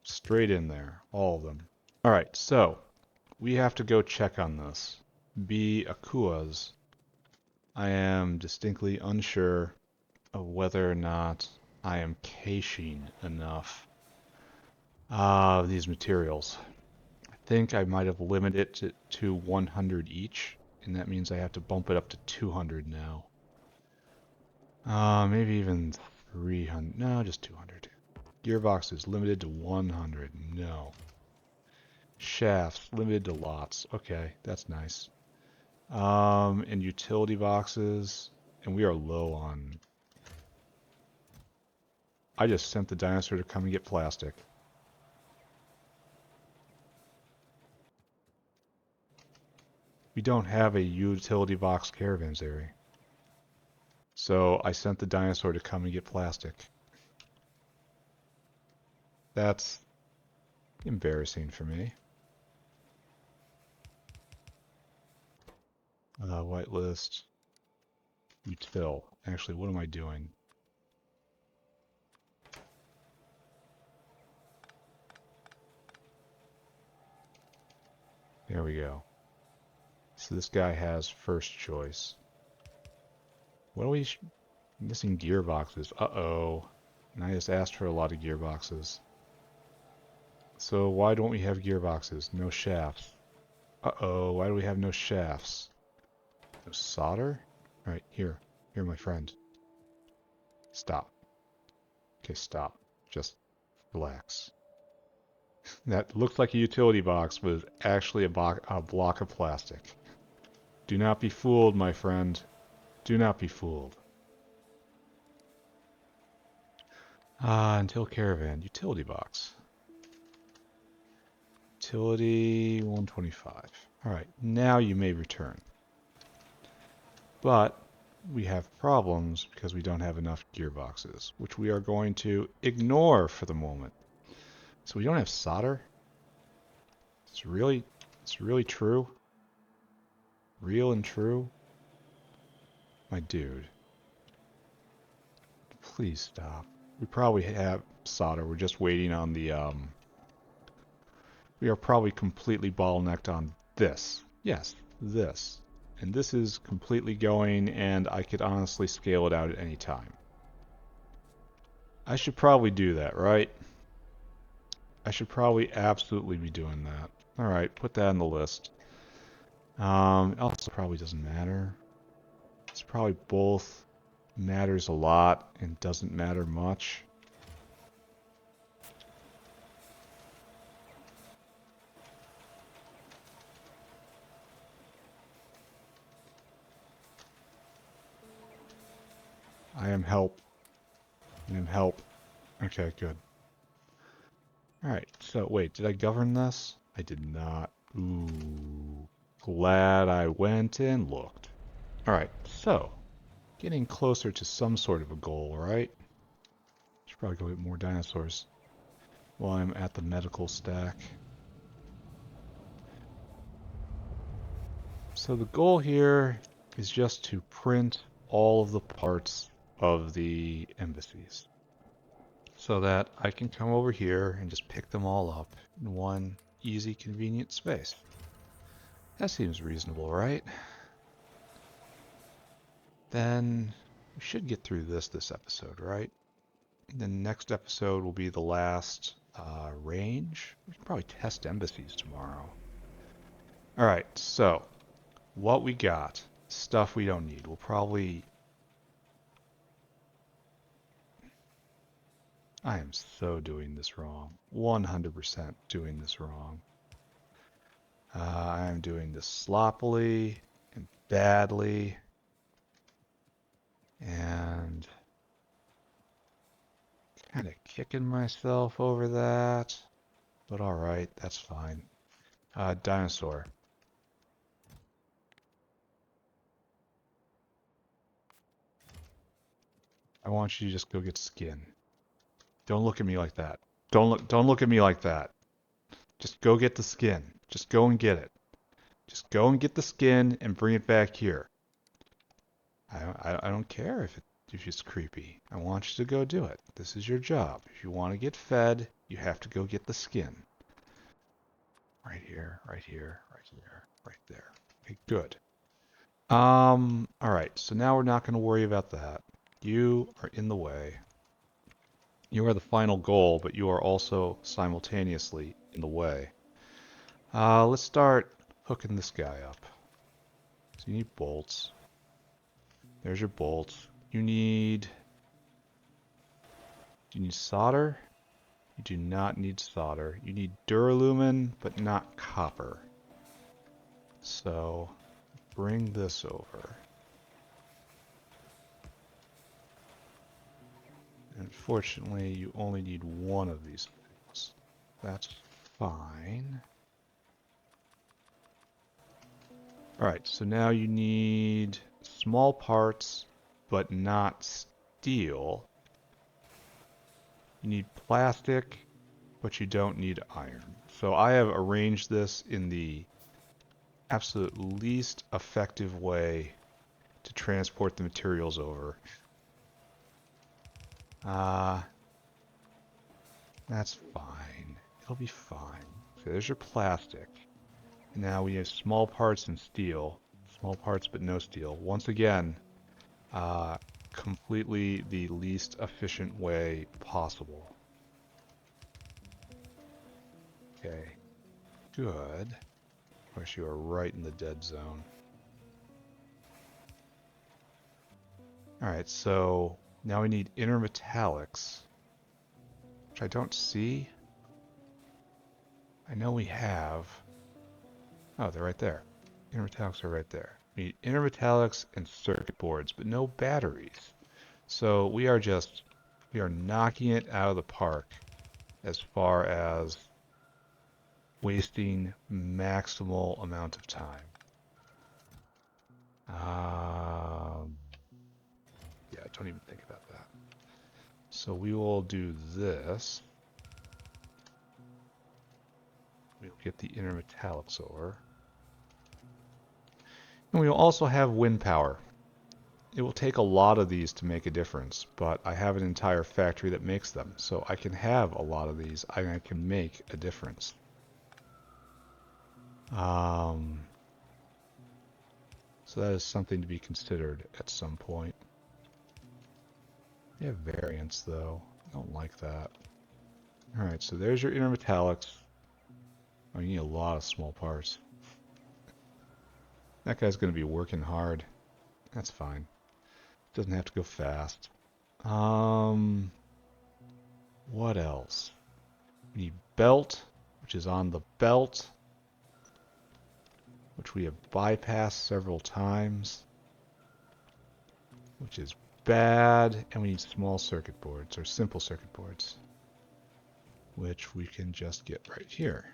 straight in there, all of them. All right, so we have to go check on this. B. Akua's. I am distinctly unsure of whether or not I am caching enough of these materials. I think I might have limited it to 100 each, and that means I have to bump it up to 200 now. Maybe even 300. No, just 200. Gearbox is limited to 100. No. Shafts limited to lots. Okay, that's nice. And utility boxes, and we are low on. I just sent the dinosaur to come and get plastic. We don't have a utility box caravanserai. So I sent the dinosaur to come and get plastic. That's embarrassing for me. Whitelist. Util. Actually, what am I doing? There we go. So this guy has first choice. What are we missing? Gearboxes. Uh-oh. And I just asked for a lot of gearboxes. So why don't we have gearboxes? No shafts. Uh-oh, why do we have no shafts? No solder? Alright, here. Here, my friend. Stop. Okay, stop. Just relax. That looked like a utility box, but is actually a block of plastic. Do not be fooled, my friend. Do not be fooled. Until caravan. Utility box. Utility 125. Alright, now you may return. But we have problems because we don't have enough gearboxes, which we are going to ignore for the moment. So we don't have solder? It's really true? Real and true? My dude. Please stop. We probably have solder. We're just waiting on the, we are probably completely bottlenecked on this. Yes, this. And this is completely going, and I could honestly scale it out at any time. I should probably do that, right? I should probably absolutely be doing that. Alright, put that on the list. Also probably doesn't matter. It's probably both matters a lot and doesn't matter much. I am help. I am help. Okay, good. Alright, so wait, did I govern this? I did not. Ooh. Glad I went and looked. Alright, so getting closer to some sort of a goal, right? Should probably go get more dinosaurs while I'm at the medical stack. So the goal here is just to print all of the parts of the embassies so that I can come over here and just pick them all up in one easy, convenient space. That seems reasonable, right? Then we should get through this episode, right? The next episode will be the last range. We can probably test embassies tomorrow. Alright, so what we got. Stuff we don't need. We'll probably... I am so doing this wrong. 100% doing this wrong. I am doing this sloppily and badly. And kind of kicking myself over that. But alright, that's fine. Dinosaur. want you to just go get skin. Don't look at me like that. Don't look at me like that. Just go get the skin. Just go and get it. Just go and get the skin and bring it back here. I don't care if it's creepy. I want you to go do it. This is your job. If you want to get fed, you have to go get the skin. Right here, right here, right here, right there. Okay, good. Alright, so now we're not going to worry about that. You are in the way. You are the final goal, but you are also simultaneously in the way. Let's start hooking this guy up. So you need bolts. There's your bolts. Do you need solder? You do not need solder. You need duralumin, but not copper. So bring this over. Unfortunately, you only need one of these things. That's fine. Alright, so now you need small parts, but not steel. You need plastic, but you don't need iron. So I have arranged this in the absolute least effective way to transport the materials over. That's fine. It'll be fine. So there's your plastic. And now we have small parts and steel. Small parts but no steel. Once again, completely the least efficient way possible. Okay. Good. Of course, you are right in the dead zone. Alright, so now we need inner metallics, which I don't see. I know we have. Oh, they're right there. Inner metallics are right there. We need inner metallics and circuit boards, but no batteries. So we are knocking it out of the park as far as wasting maximal amount of time. Yeah, don't even think about that. So we will do this. We'll get the inner metallics over. And we will also have wind power. It will take a lot of these to make a difference, but I have an entire factory that makes them, so I can have a lot of these and I can make a difference. So that is something to be considered at some point. You have variants though. I don't like that. Alright, so there's your inner metallics. Oh, you need a lot of small parts. That guy's going to be working hard. That's fine. Doesn't have to go fast. What else? We need belt, which is on the belt, which we have bypassed several times, which is bad. And we need small circuit boards, or simple circuit boards, which we can just get right here,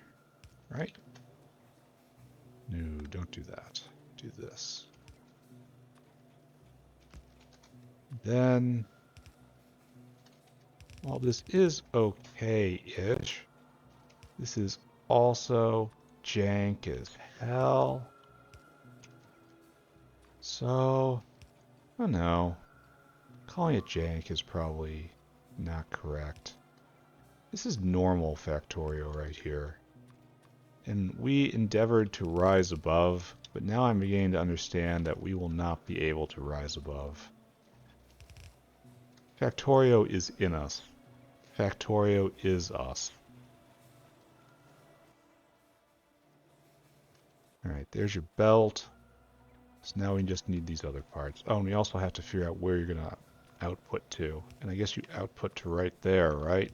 right? No, don't do that. Do this. Then, while this is okay-ish, this is also jank as hell. So, I don't know. Calling it jank is probably not correct. This is normal Factorio right here. And we endeavored to rise above, but now I'm beginning to understand that we will not be able to rise above. Factorio is in us. Factorio is us. Alright, there's your belt. So now we just need these other parts. Oh, and we also have to figure out where you're going to output to. And I guess you output to right there, right?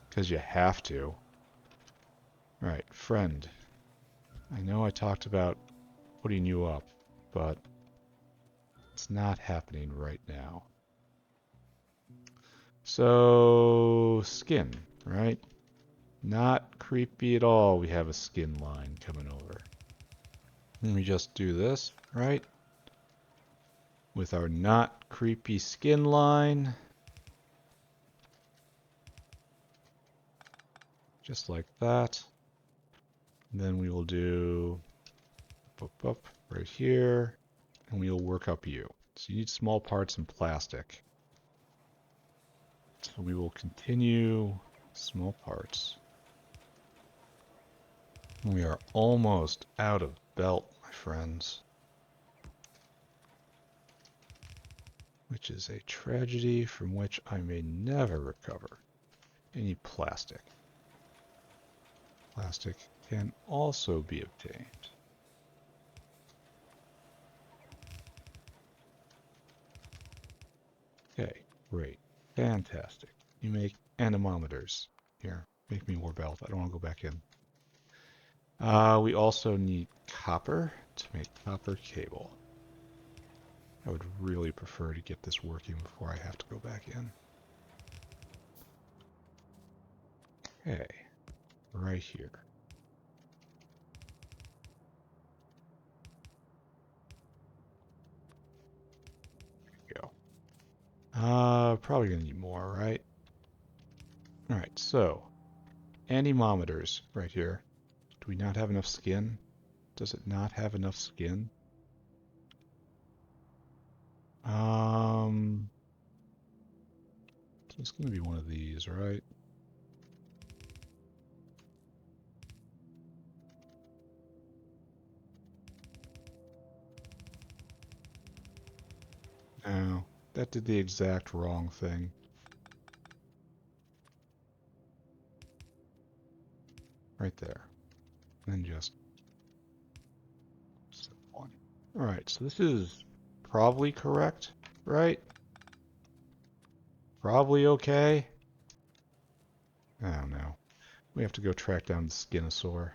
Because you have to. Alright, friend. I know I talked about putting you up, but it's not happening right now. So, skin, right? Not creepy at all. We have a skin line coming over. And we just do this, right? with our not creepy skin line. Just like that. And then we will do up right here, and we will work up you. So you need small parts and plastic. So we will continue small parts. We are almost out of belt, my friends. Which is a tragedy from which I may never recover. Any plastic. Plastic can also be obtained. Okay, great. Fantastic. You make anemometers. Here, make me more belt. I don't want to go back in. We also need copper to make copper cable. I would really prefer to get this working before I have to go back in. Okay, right here. There we go. Probably gonna need more, right? Alright, so anemometers right here. Do we not have enough skin? Does it not have enough skin? So it's gonna be one of these, right? No, that did the exact wrong thing. Right there. And then just set one. Alright, so this is probably correct, right? Probably okay. I don't know. We have to go track down the Skinosaur.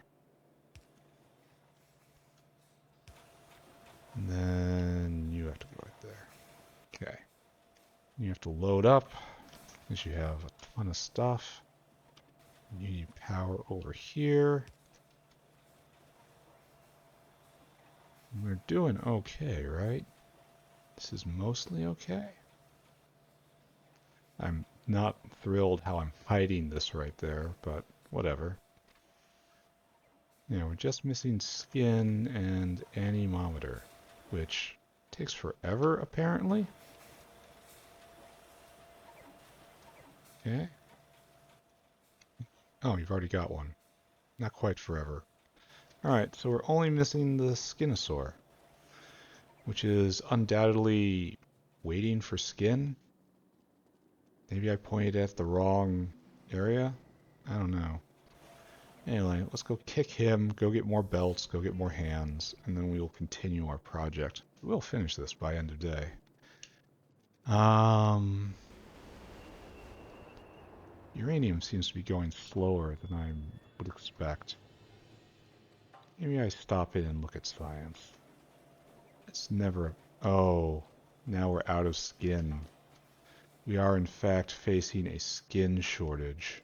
And then you have to go right there. Okay. You have to load up, because you have a ton of stuff. You need power over here. We're doing okay, right? This is mostly okay. I'm not thrilled how I'm hiding this right there, but whatever. Yeah, we're just missing skin and anemometer, which takes forever, apparently. Okay. Oh, you've already got one. Not quite forever. Alright, so we're only missing the Skinosaur, which is undoubtedly waiting for skin. Maybe I pointed at the wrong area? I don't know. Anyway, let's go kick him, go get more belts, go get more hands, and then we will continue our project. We'll finish this by end of day. Uranium seems to be going slower than I would expect. Maybe I stop in and look at science. It's never... Oh, now we're out of skin. We are in fact facing a skin shortage.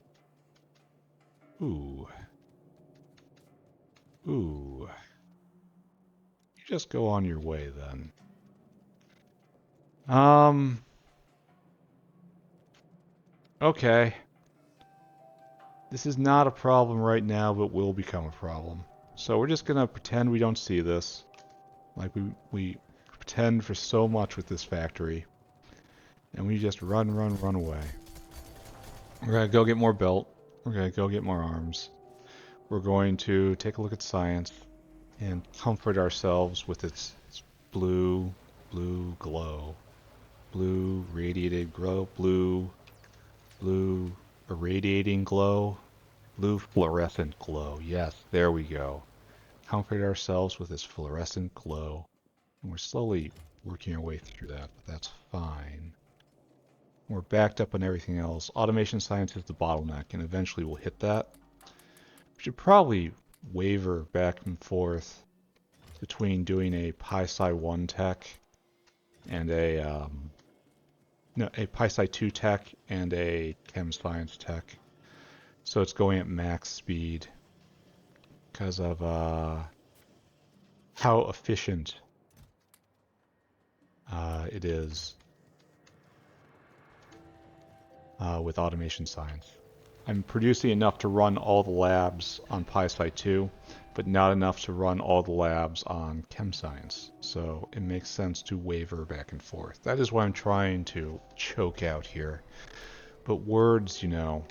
Ooh. Ooh. You just go on your way then. Okay. This is not a problem right now, but will become a problem. So we're just gonna pretend we don't see this. Like we pretend for so much with this factory. And we just run away. We're gonna go get more belt. We're gonna go get more arms. We're going to take a look at science and comfort ourselves with its blue glow. Blue radiated glow. Blue irradiating glow. Blue fluorescent glow. Yes, there we go. Comfort ourselves with this fluorescent glow. And we're slowly working our way through that, but that's fine. We're backed up on everything else. Automation science is the bottleneck, and eventually we'll hit that. We should probably waver back and forth between doing a Pi-Sci 1 tech and a Pi-Sci 2 tech and a Chem Science tech. So it's going at max speed because of how efficient it is with automation science. I'm producing enough to run all the labs on PySci 2, but not enough to run all the labs on Chem Science. So it makes sense to waver back and forth. That is what I'm trying to choke out here. But words, you know,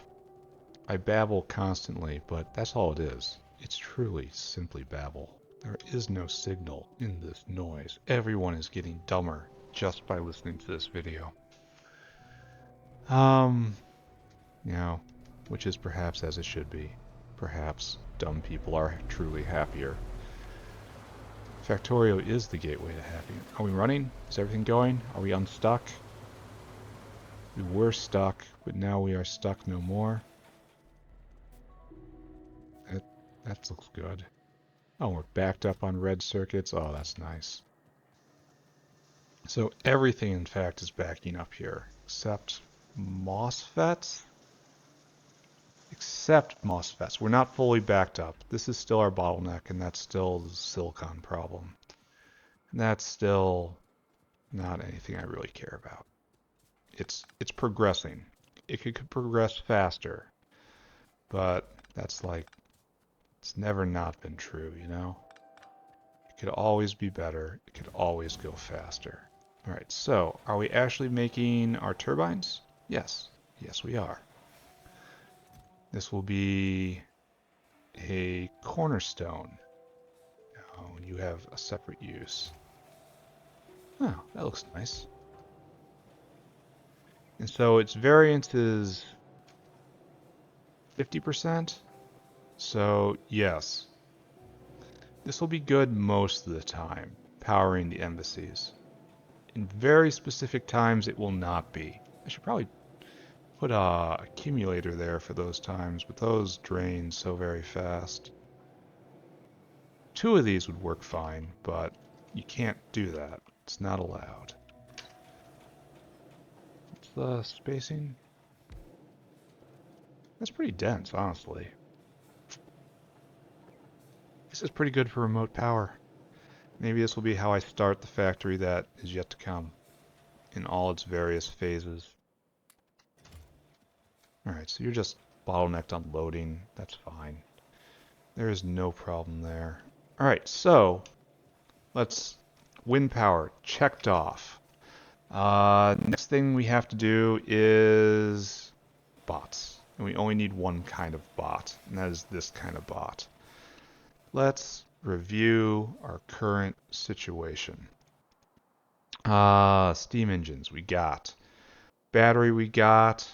I babble constantly, but that's all it is. It's truly simply babble. There is no signal in this noise. Everyone is getting dumber just by listening to this video. You know, which is perhaps as it should be. Perhaps dumb people are truly happier. Factorio is the gateway to happiness. Are we running? Is everything going? Are we unstuck? We were stuck, but now we are stuck no more. That looks good. Oh, we're backed up on red circuits. Oh, that's nice. So everything, in fact, is backing up here, except MOSFETs? Except MOSFETs. We're not fully backed up. This is still our bottleneck, and that's still the silicon problem. And that's still not anything I really care about. It's progressing. It could progress faster, but that's like, it's never not been true, you know? It could always be better. It could always go faster. All right, so are we actually making our turbines? Yes. Yes, we are. This will be a cornerstone. Oh, you have a separate use. Oh, that looks nice. And so its variance is 50%. So yes, this will be good most of the time, powering the embassies. In very specific times, it will not be. I should probably put a accumulator there for those times, but those drain so very fast. 2 of these would work fine, but you can't do that. It's not allowed. What's the spacing? That's pretty dense, honestly. This is pretty good for remote power. Maybe this will be how I start the factory that is yet to come in all its various phases. Alright, so you're just bottlenecked on loading. That's fine. There is no problem there. Alright, so let's wind power checked off. Next thing we have to do is bots. And we only need one kind of bot, and that is this kind of bot. Let's review our current situation. Steam engines we got. Battery we got.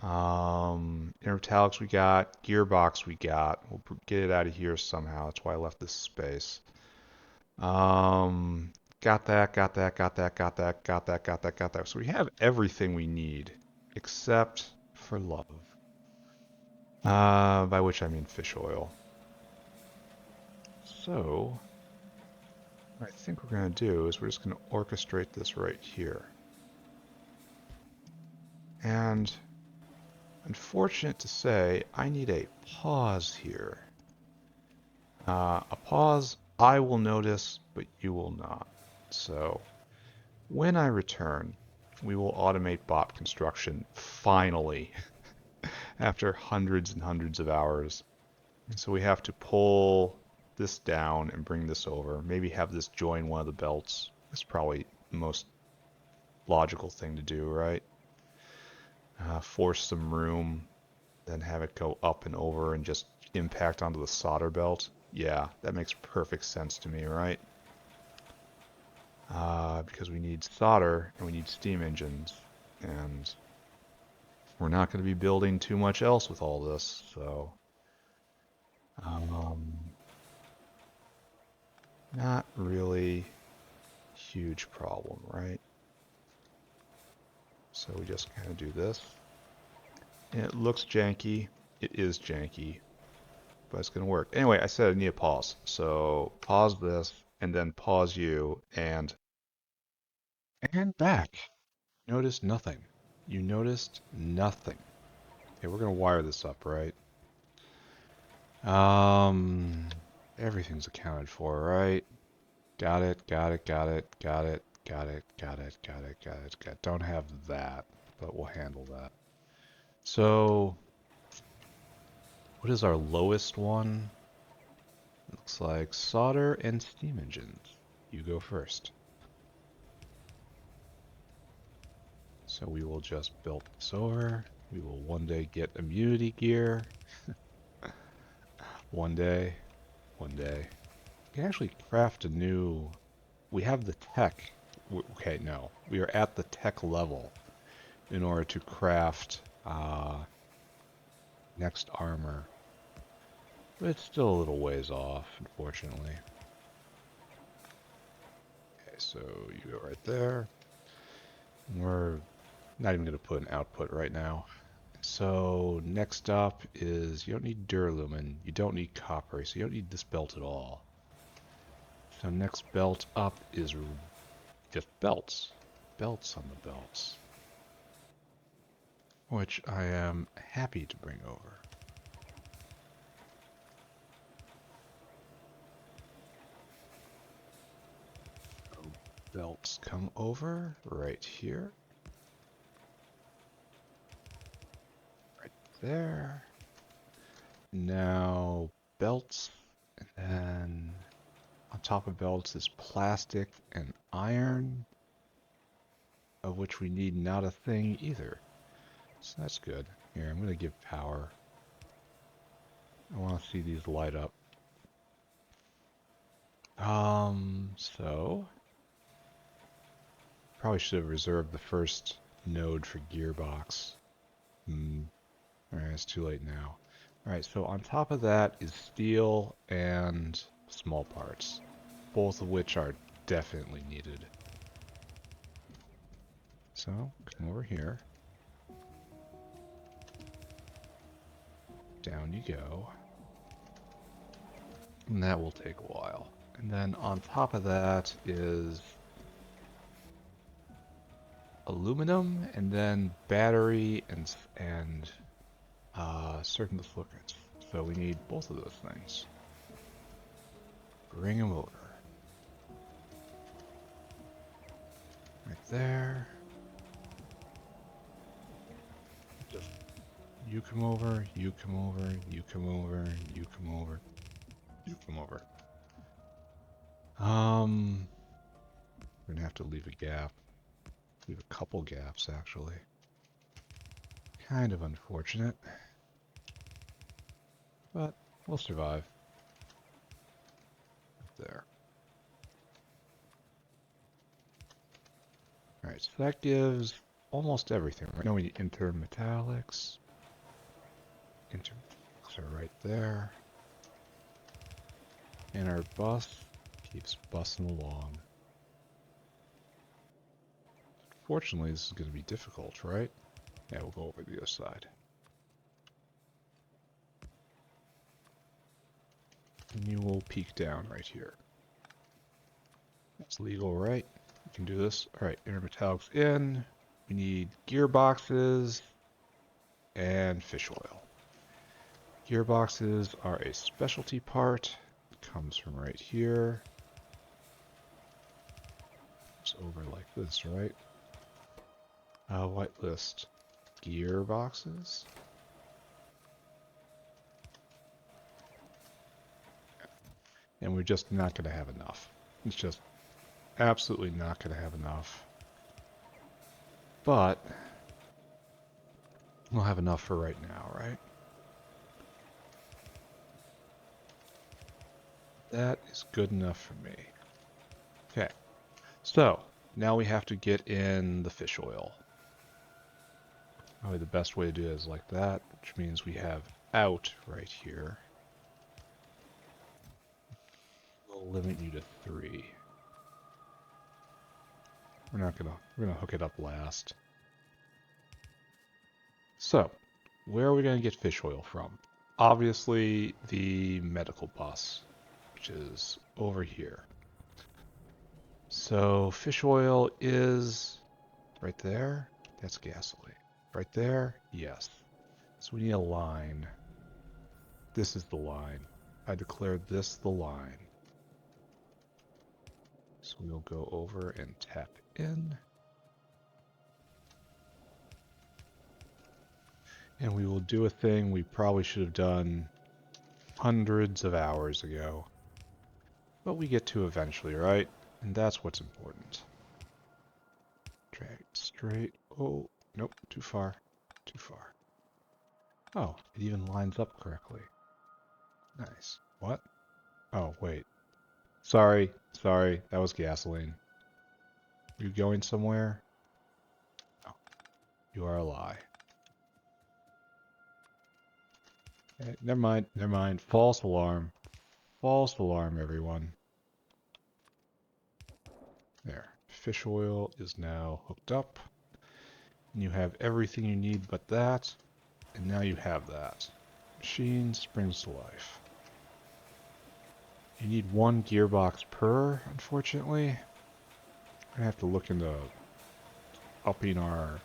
Intermetallics we got. Gearbox we got. We'll get it out of here somehow. That's why I left this space. Got that, got that, got that, got that, got that, got that, got that. So we have everything we need, except for love. By which I mean fish oil. So, what I think we're going to do is we're just going to orchestrate this right here. And, unfortunate to say, I need a pause here. A pause I will notice, but you will not. So, when I return, we will automate bot construction, finally, after hundreds and hundreds of hours. And so we have to pull this down and bring this over. Maybe have this join one of the belts. That's probably the most logical thing to do, right? Force some room, then have it go up and over and just impact onto the solder belt. Yeah, that makes perfect sense to me, right? Because we need solder and we need steam engines, and we're not going to be building too much else with all this, so not really huge problem, right? So we just kind of do this. And it looks janky. It is janky, but it's going to work. Anyway, I said I need a pause. So pause this, and then pause you, and back. Notice nothing. You noticed nothing. Okay, we're going to wire this up, right? Everything's accounted for, right? Got it, got it, got it, got it, Got it. Don't have that, but we'll handle that. So, what is our lowest one? Looks like solder and steam engines. You go first. So we will just build this over. We will one day get immunity gear. One day. One day. We can actually craft a new... We have the tech. Okay, no. We are at the tech level in order to craft next armor. But it's still a little ways off, unfortunately. Okay, so you go right there. We're not even going to put an output right now. So next up is, you don't need duralumin, you don't need copper, so you don't need this belt at all. So next belt up is just belts. Belts on the belts. Which I am happy to bring over. So belts come over right here. Right there. Now belts, and then on top of belts is plastic and iron, of which we need not a thing either. So that's good. Here, I'm going to give power. I want to see these light up. So probably should have reserved the first node for gearbox. Alright, it's too late now. Alright, so on top of that is steel and small parts, both of which are definitely needed. So, come over here. Down you go. And that will take a while. And then on top of that is aluminum, and then battery and certain lubricants. So we need both of those things. Bring them over. Right there. Just you come over, you come over, you come over, you come over, you come over. We're gonna have to leave a gap. Leave a couple gaps actually. Kind of unfortunate. But we'll survive. Up there. Alright, so that gives almost everything. Right now we need intermetallics. Intermetallics are right there. And our bus keeps bussing along. Fortunately, this is going to be difficult, right? Yeah, we'll go over the other side. And you will peek down right here. That's legal, right? We can do this. Alright, intermetallics in. We need gearboxes and fish oil. Gearboxes are a specialty part. It comes from right here. It's over like this, right? Whitelist. Gearboxes. And we're just not going to have enough. It's just absolutely not going to have enough. But we'll have enough for right now, right? That is good enough for me. Okay, so now we have to get in the fish oil. Probably the best way to do it is like that, which means we have out right here. We'll limit you to 3. We're gonna hook it up last. So, where are we gonna get fish oil from? Obviously the medical bus, which is over here. So fish oil is right there. That's gasoline. Right there, yes. So we need a line. This is the line. I declared this the line. So we'll go over and tap in. And we will do a thing we probably should have done hundreds of hours ago. But we get to eventually, right? And that's what's important. Drag it straight. Oh, nope, too far. Too far. Oh, it even lines up correctly. Nice. What? Oh, wait. Sorry, that was gasoline. You going somewhere? Oh, you are a lie. Never mind. False alarm. False alarm, everyone. There. Fish oil is now hooked up. And you have everything you need but that. And now you have that. Machine springs to life. You need one gearbox per, unfortunately. I'm gonna have to look into upping our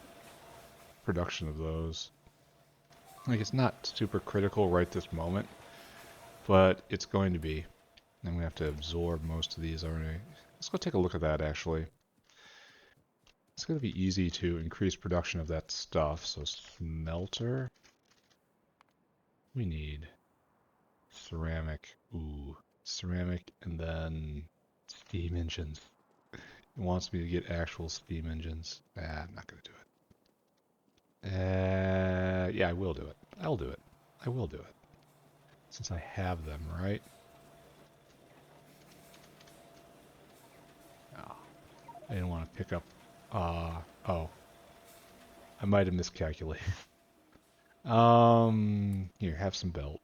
production of those. Like, it's not super critical right this moment, but it's going to be. I'm gonna have to absorb most of these already. Let's go take a look at that, actually. It's gonna be easy to increase production of that stuff. So smelter. We need ceramic. Ooh, ceramic, and then steam engines. It wants me to get actual steam engines. I'm not gonna do it. Yeah, I will do it. I'll do it. I will do it. Since I have them, right? Oh, I didn't want to pick up. Oh. I might have miscalculated. Here, have some belt.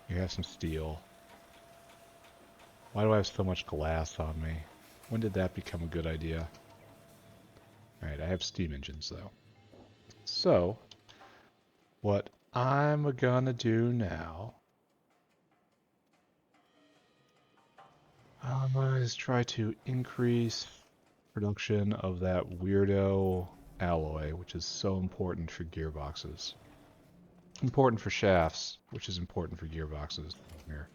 Here, have some steel. Why do I have so much glass on me? When did that become a good idea? Alright, I have steam engines, though. So, what I'm gonna do now is try to increase production of that weirdo alloy, which is so important for gearboxes. Important for shafts, which is important for gearboxes. Here.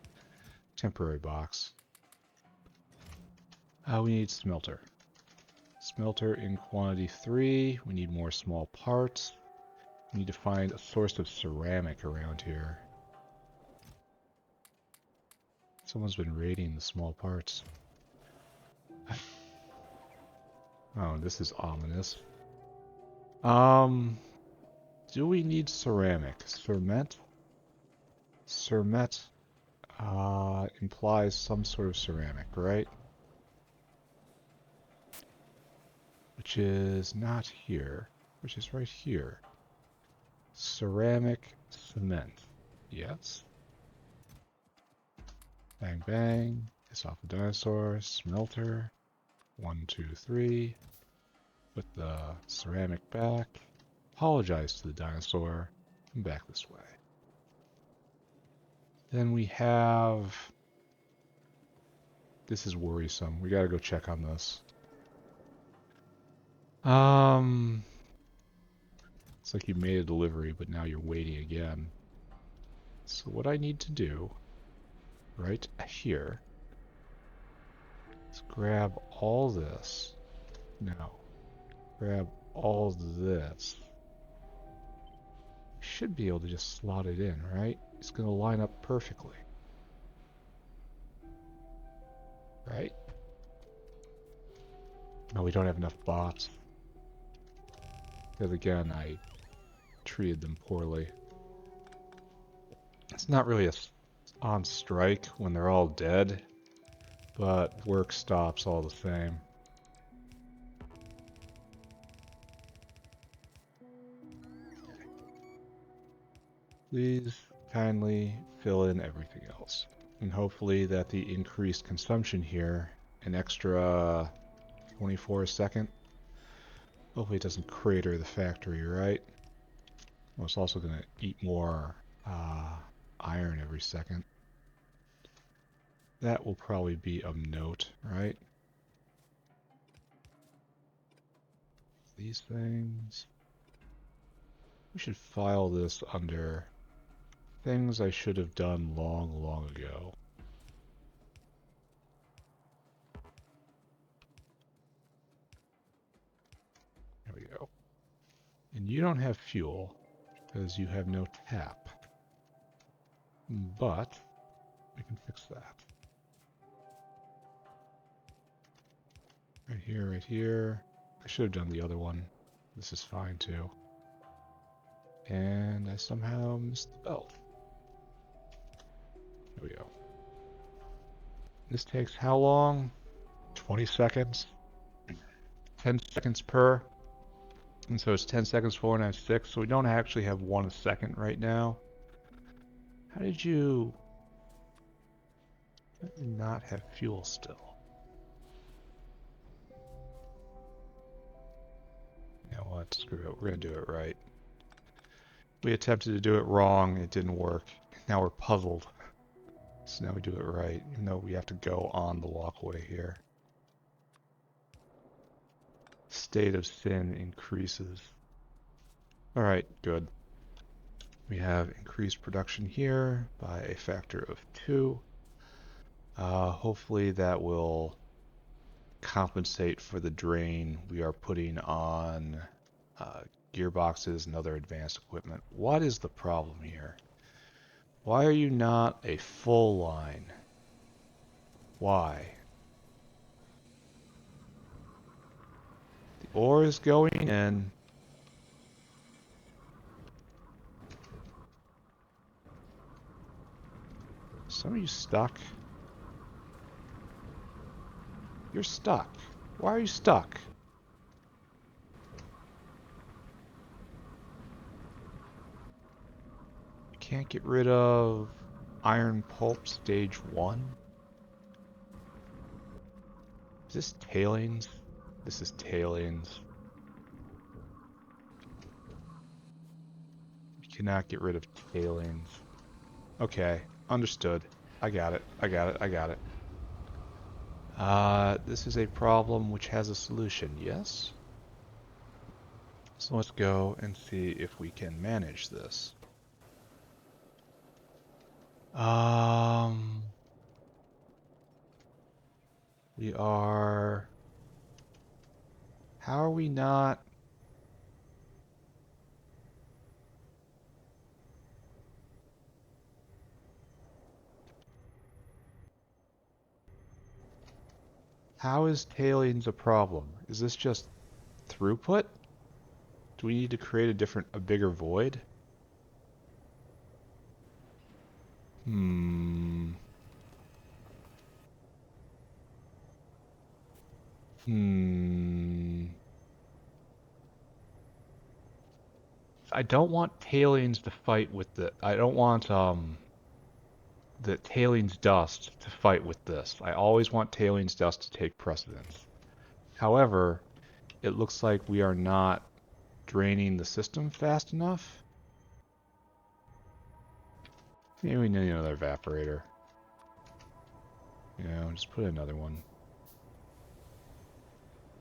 Temporary box. We need smelter. Smelter in quantity 3. We need more small parts. We need to find a source of ceramic around here. Someone's been raiding the small parts. Oh, this is ominous. Do we need ceramic? Cement? Cement implies some sort of ceramic, right? Which is not here, which is right here. Ceramic cement. Yes. Bang bang. Piss off a dinosaur. Smelter. 1, 2, 3. Put the ceramic back. Apologize to the dinosaur. Come back this way. Then we have... This is worrisome. We gotta go check on this. It's like you made a delivery, but now you're waiting again. So what I need to do, right here, is grab all this. No. Grab all this. Should be able to just slot it in, right? It's going to line up perfectly. Right? No, we don't have enough bots. Because again, I treated them poorly. It's not really on strike when they're all dead, but work stops all the same. Please kindly fill in everything else. And hopefully that the increased consumption here, an extra 24 a second, hopefully it doesn't crater the factory, right? Well, it's also going to eat more iron every second. That will probably be of note, right? These things. We should file this under things I should have done long, long ago. And you don't have fuel because you have no tap. But we can fix that. Right here, right here. I should have done the other one. This is fine too. And I somehow missed the belt. Here we go. This takes how long? 20 seconds? 10 seconds per. And so it's 10 seconds, 496. So we don't actually have 1 a second right now. How did you not have fuel still? You know what? Screw it. We're going to do it right. We attempted to do it wrong. It didn't work. Now we're puzzled. So now we do it right, even though we have to go on the walkway here. State of sin increases. Alright, good. We have increased production here by a factor of 2. Hopefully that will compensate for the drain we are putting on gearboxes and other advanced equipment. What is the problem here? Why are you not a full line? Why? The ore is going in. Some of you stuck. You're stuck. Why are you stuck? You can't get rid of iron pulp stage 1? Is this tailings? This is tailings. You cannot get rid of tailings. Okay, understood. I got it. I got it. I got it. This is a problem which has a solution, yes? So let's go and see if we can manage this. We are... How are we not... How is tailings a problem? Is this just throughput? Do we need to create a bigger void? I don't want tailings to fight with the... I don't want, the tailings dust to fight with this. I always want tailings dust to take precedence. However, it looks like we are not draining the system fast enough. Maybe we need another evaporator. You know, just put another one.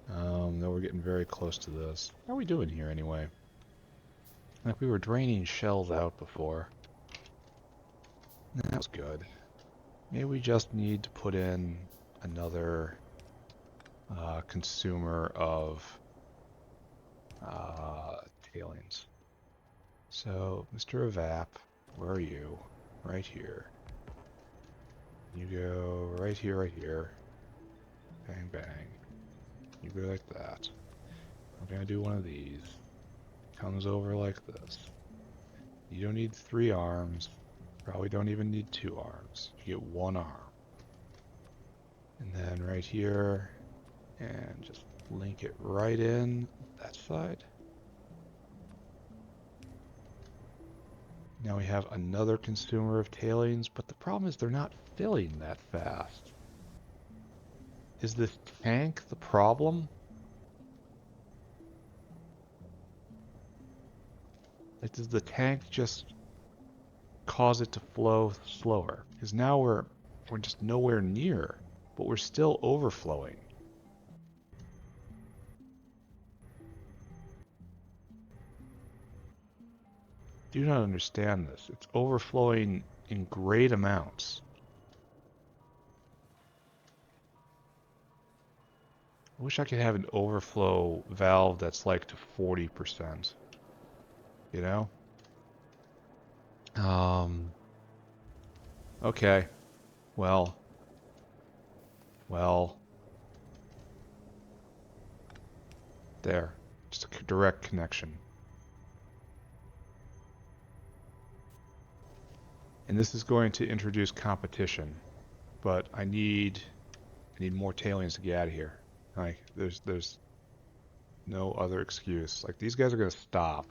No, we're getting very close to this. How are we doing here anyway? Like we were draining shells out before. That was good. Maybe we just need to put in another consumer of tailings. So, Mr. Evap, where are you? Right here. You go right here, right here. Bang, bang. You go like that. I'm gonna do one of these. Comes over like this. You don't need 3 arms. Probably don't even need 2 arms. You get 1 arm. And then right here, and just link it right in that side. Now we have another consumer of tailings, but the problem is they're not filling that fast. Is this tank the problem? Like, does the tank just cause it to flow slower? Because now we're just nowhere near, but we're still overflowing. Do not understand this. It's overflowing in great amounts. I wish I could have an overflow valve that's like to 40%. you know? Okay. Well, well, there. Just a direct connection. And this is going to introduce competition, but I need more tailings to get out of here. Like, there's no other excuse. Like, these guys are gonna stop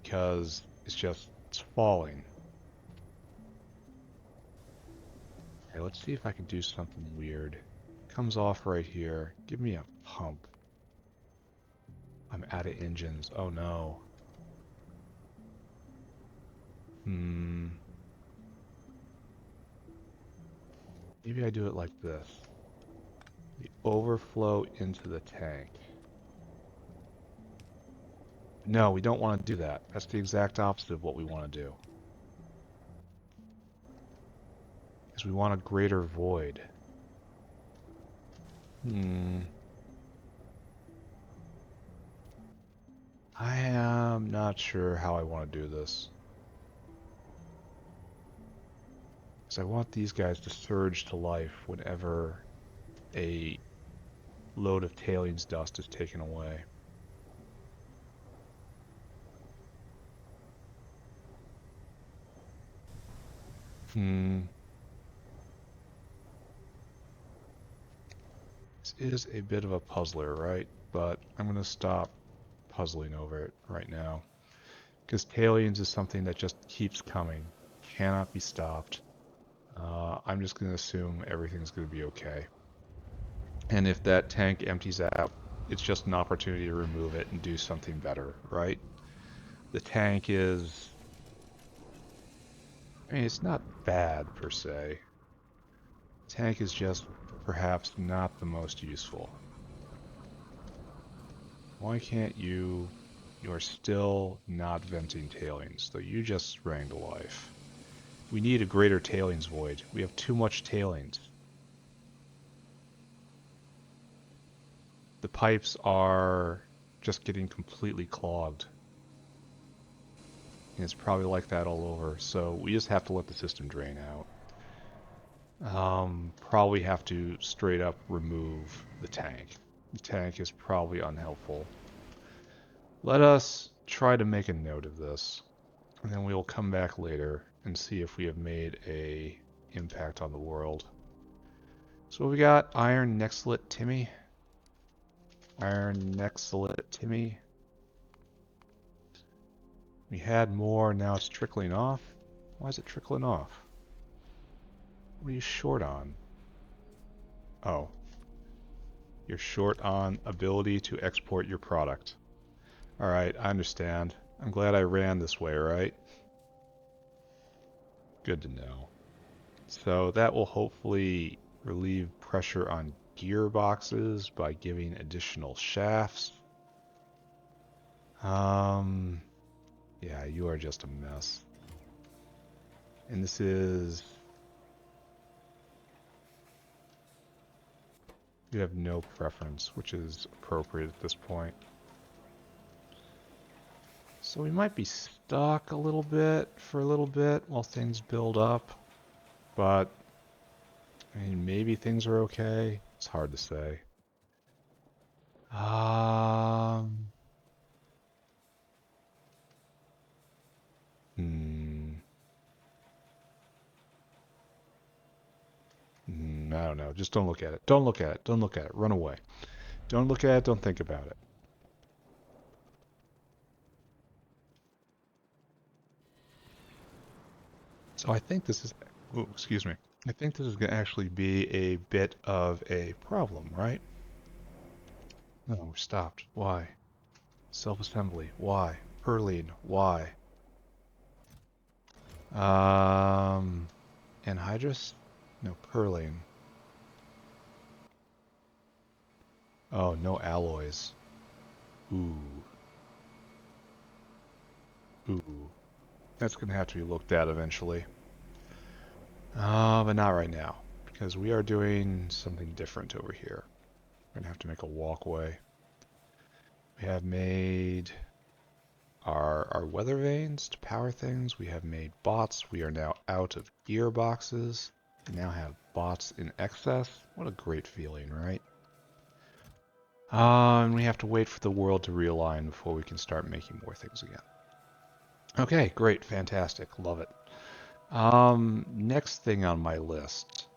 because it's falling. Okay, let's see if I can do something weird. Comes off right here. Give me a pump. I'm out of engines. Oh no. Hmm. Maybe I do it like this. The overflow into the tank. No, we don't want to do that. That's the exact opposite of what we want to do. Because we want a greater void. Hmm. I am not sure how I want to do this. Because I want these guys to surge to life whenever a load of tailings dust is taken away. Hmm. This is a bit of a puzzler, right? But I'm going to stop puzzling over it right now. Because tailings is something that just keeps coming. Cannot be stopped. I'm just going to assume everything's going to be okay. And if that tank empties out, it's just an opportunity to remove it and do something better, right? The tank is... I mean, it's not bad per se. Tank is just perhaps not the most useful. Why can't you... You're still not venting tailings, though you just sprang to life. We need a greater tailings void. We have too much tailings. The pipes are just getting completely clogged. And it's probably like that all over, so we just have to let the system drain out. Probably have to straight up remove the tank. The tank is probably unhelpful. Let us try to make a note of this, and then we'll come back later and see if we have made a impact on the world. So we got Iron Nexlet Timmy. Iron Nexlet Timmy. We had more, now it's trickling off. Why is it trickling off? What are you short on? Oh. You're short on ability to export your product. Alright, I understand. I'm glad I ran this way, right? Good to know. So that will hopefully relieve pressure on gearboxes by giving additional shafts. Yeah, you are just a mess. And this is... You have no preference, which is appropriate at this point. So we might be stuck a little bit for a little bit while things build up. But, I mean, maybe things are okay. It's hard to say. Hmm. I don't know. Just don't look at it. Don't look at it. Don't look at it. Run away. Don't look at it. Don't think about it. So I think this is... Oh, excuse me. I think this is going to actually be a bit of a problem, right? No, we're stopped. Why? Self-assembly. Why? Perline. Why? Anhydrous? No, Perline. Oh, no alloys. Ooh. Ooh. That's going to have to be looked at eventually. But not right now, because we are doing something different over here. We're going to have to make a walkway. We have made our weather vanes to power things. We have made bots. We are now out of gearboxes. We now have bots in excess. What a great feeling, right? And we have to wait for the world to realign before we can start making more things again. Okay, great, fantastic, love it. Next thing on my list.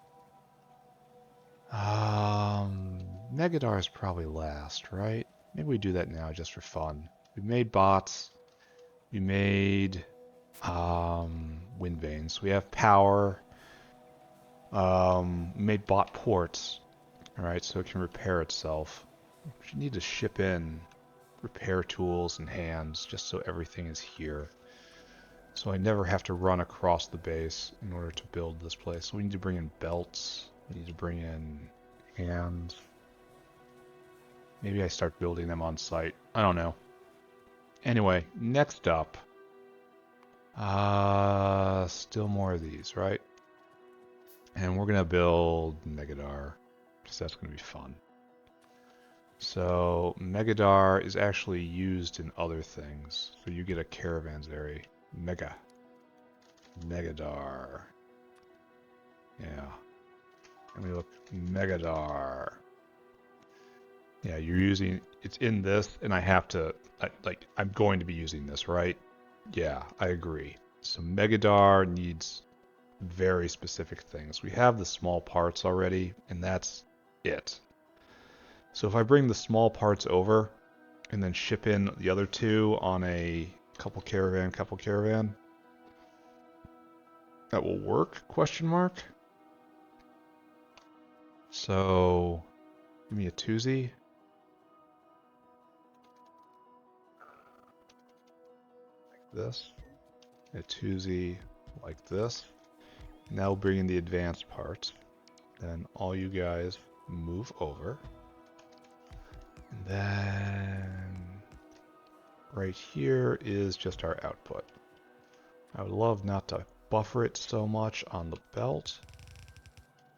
Megadar is probably last, right? Maybe we do that now just for fun. We made bots. We made wind vanes. We have power. We made bot ports. Alright, so it can repair itself. We need to ship in repair tools and hands just so everything is here. So I never have to run across the base in order to build this place. So we need to bring in belts. We need to bring in hands. Maybe I start building them on site. I don't know. Anyway, next up. Still more of these, right? And we're going to build Megadar, because that's going to be fun. So Megadar is actually used in other things. So you get a caravanserai. Megadar. Yeah. And we look Megadar. Yeah, you're using, it's in this, and I have to, I'm going to be using this, right? Yeah, I agree. So Megadar needs very specific things. We have the small parts already, and that's it. So if I bring the small parts over, and then ship in the other two on a couple caravan, that will work, question mark? So, give me a twosie. This, a twosie like this. Now bring in the advanced parts. Then all you guys move over. And then right here is just our output. I would love not to buffer it so much on the belt.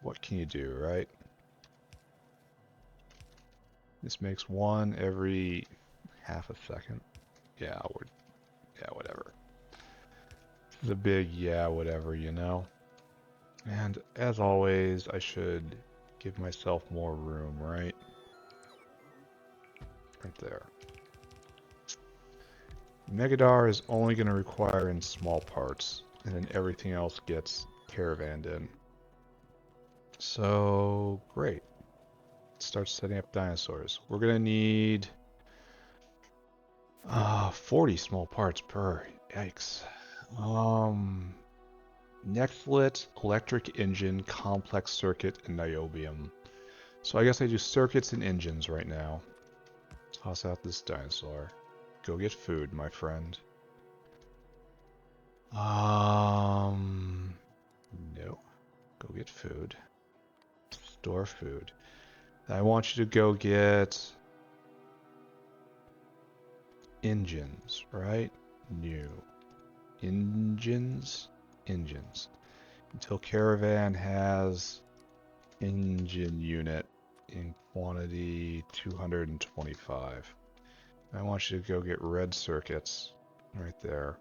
What can you do, right? This makes one every half a second. Yeah, whatever. This is a big yeah, whatever, you know? And as always, I should give myself more room, right? Right there. Megadar is only going to require in small parts, and then everything else gets caravanned in. So, great. Let's start setting up dinosaurs. We're going to need 40 small parts per. Yikes. Nextlit, electric engine, complex circuit, and niobium. So I guess I do circuits and engines right now. Toss out this dinosaur. Go get food, my friend. No. Go get food. Store food. I want you to go get engines, right? New. Engines? Engines. Until caravan has engine unit in quantity 225. I want you to go get red circuits right there.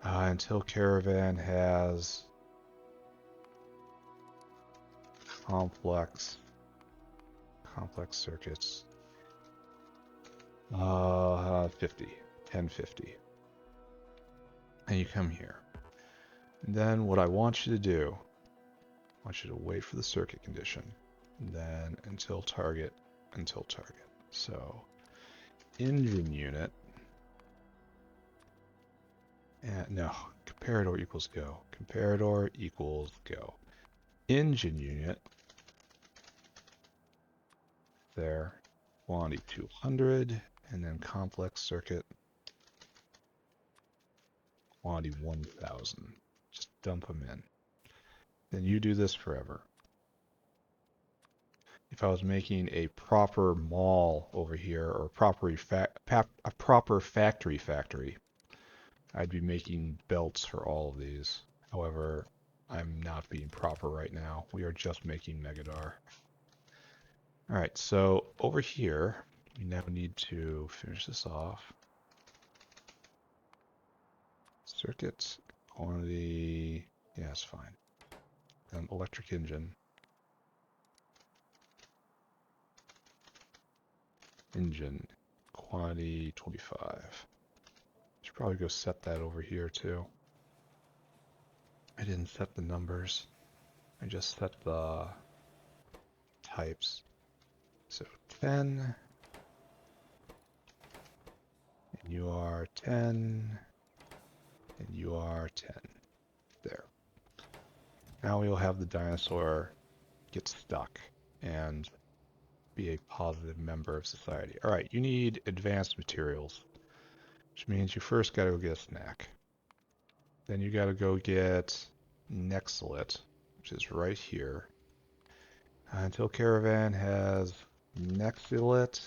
Until caravan has complex circuits. 50. 1050. And you come here. And then what I want you to do, I want you to wait for the circuit condition. And then until target. So engine unit. And no, comparador equals go. Comparador equals go. Engine unit. There. Quantity 200. And then complex circuit. Quantity 1000. Just dump them in. Then you do this forever. If I was making a proper mall over here, or a proper factory, I'd be making belts for all of these. However, I'm not being proper right now. We are just making Megadar. Alright, so over here, we now need to finish this off. Circuit quantity, yeah, it's fine. Electric engine. Engine quantity 25. Should probably go set that over here too. I didn't set the numbers. I just set the types. So 10. And you are 10. And you are 10. There. Now we will have the dinosaur get stuck and be a positive member of society. Alright, you need advanced materials, which means you first gotta go get a snack. Then you gotta go get Nexalit, which is right here. Until Caravan has Nexalit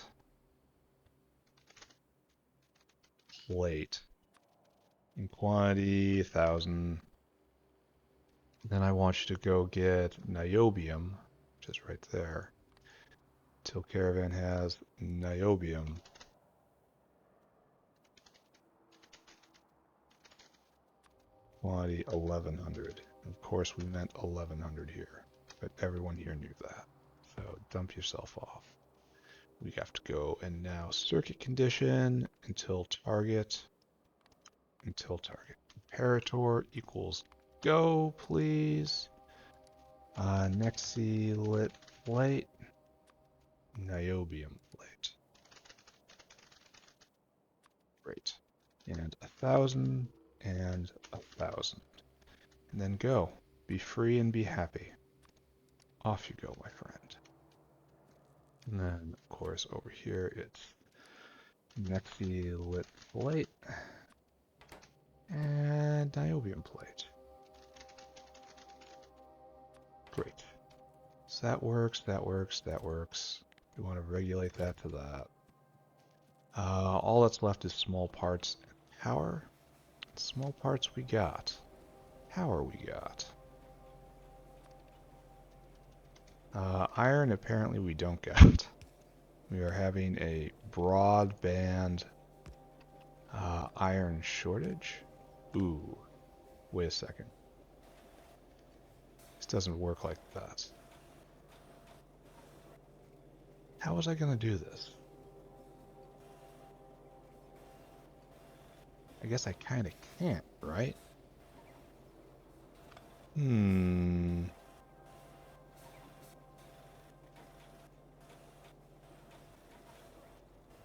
plate in quantity 1,000. Then I want you to go get niobium, which is right there. Till Caravan has niobium. Quantity 1,100. Of course, we meant 1,100 here, but everyone here knew that. So dump yourself off. We have to go and now circuit condition until target. Until target. Comparator equals go, please. Nexi-lit plate. Niobium plate. Great. And 1,000 and 1,000. And then go. Be free and be happy. Off you go, my friend. And then, of course, over here it's Nexi-lit plate and niobium plate. Great. So that works, that works, that works. We want to regulate that to that. All that's left is small parts and power. Small parts we got. Power we got. Iron apparently we don't got. We are having a broadband iron shortage. Ooh, wait a second. This doesn't work like that. How was I going to do this? I guess I kind of can't, right?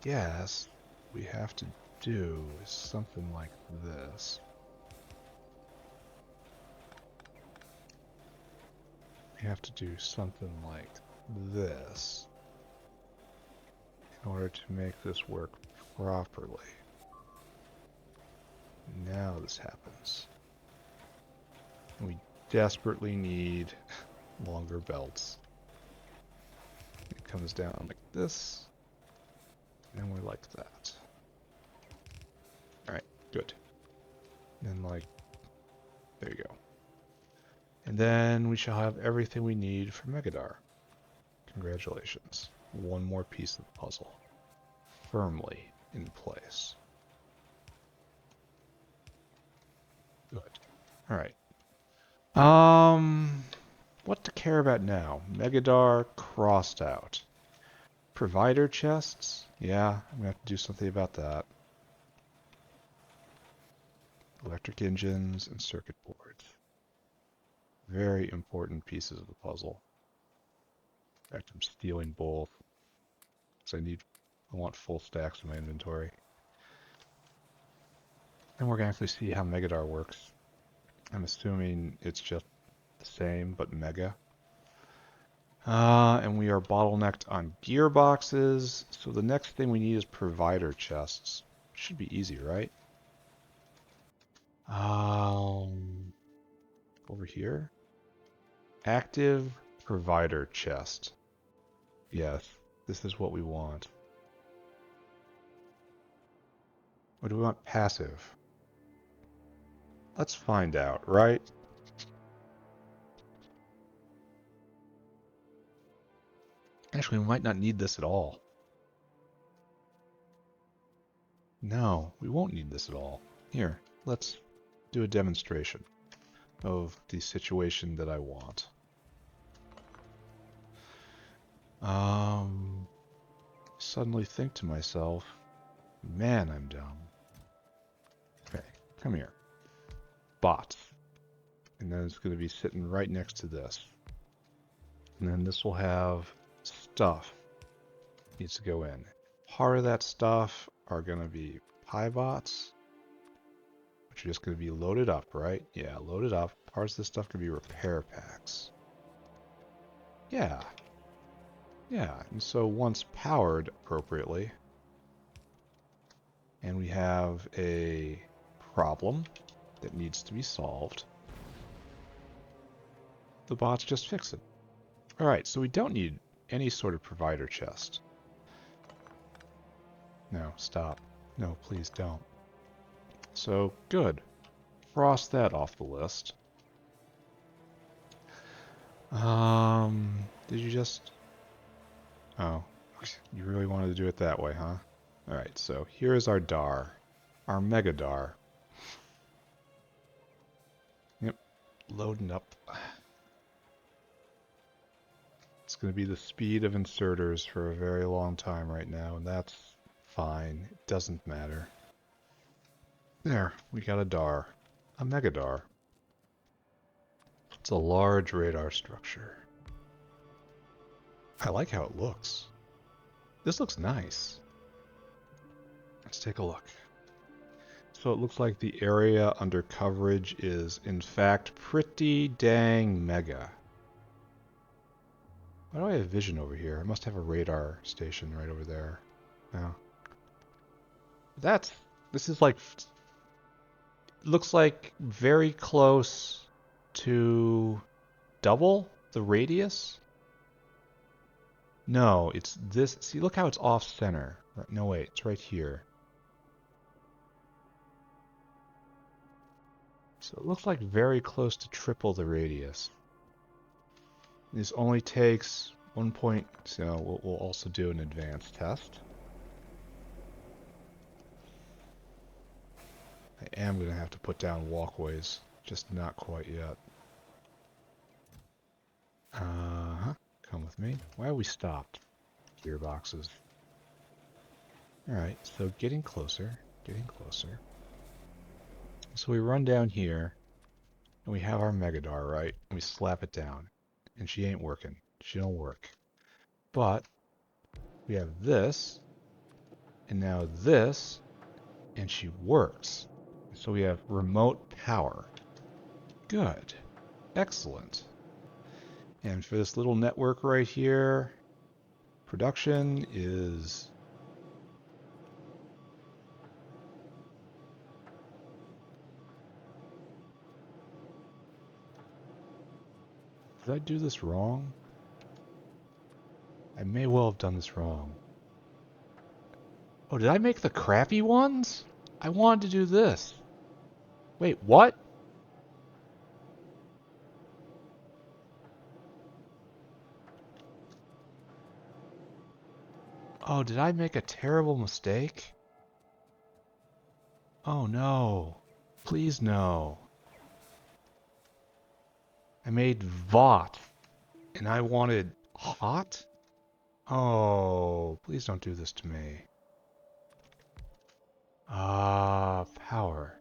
Guess we have to do something like this. We have to do something like this in order to make this work properly. Now this happens. We desperately need longer belts. It comes down like this, and we like that. Alright, good. And like, there you go. And then we shall have everything we need for Megadar. Congratulations. One more piece of the puzzle. Firmly in place. Good. Alright. What to care about now? Megadar crossed out. Provider chests? Yeah, I'm gonna have to do something about that. Electric engines and circuit boards. Very important pieces of the puzzle. In fact, I'm stealing both. Because I want full stacks in my inventory. And we're gonna actually see how Megadar works. I'm assuming it's just the same, but mega. And we are bottlenecked on gearboxes. So the next thing we need is provider chests. Should be easy, right? Over here. Active provider chest. Yes, this is what we want. Or do we want passive? Let's find out, right? Actually, we might not need this at all. No, we won't need this at all. Here, let's do a demonstration of the situation that I want. Suddenly think to myself, man, I'm dumb. Okay, come here. Bots. And then it's going to be sitting right next to this. And then this will have stuff needs to go in. Part of that stuff are going to be PyBots, which are just going to be loaded up, right? Yeah, loaded up. Parts of this stuff could be repair packs. Yeah. Yeah, and so once powered appropriately, and we have a problem that needs to be solved, the bots just fix it. Alright, so we don't need any sort of provider chest. No, stop. No, please don't. So, good. Cross that off the list. Did you just... Oh, you really wanted to do it that way, huh? Alright, so here's our DAR. Our Mega DAR. Yep, loading up. It's going to be the speed of inserters for a very long time right now, and that's fine. It doesn't matter. There, we got a DAR. A Mega DAR. It's a large radar structure. I like how it looks. This looks nice. Let's take a look. So it looks like the area under coverage is, in fact, pretty dang mega. Why do I have vision over here? I must have a radar station right over there. No. This is like, looks like very close to double the radius. No, it's this. See, look how it's off center. No, wait, it's right here. So it looks like very close to triple the radius. This only takes 1 point, so we'll also do an advanced test. I am going to have to put down walkways, just not quite yet. Come with me. Why are we stopped? Gearboxes. Alright, so getting closer, getting closer. So we run down here, and we have our Megadar, right? And we slap it down. And she ain't working. She don't work. But we have this, and now this, and she works. So we have remote power. Good. Excellent. And for this little network right here, production is... Did I do this wrong? I may well have done this wrong. Oh, did I make the crappy ones? I wanted to do this. Wait, what? Oh, did I make a terrible mistake? Oh no. Please no. I made VOT, and I wanted hot? Oh, please don't do this to me. Power.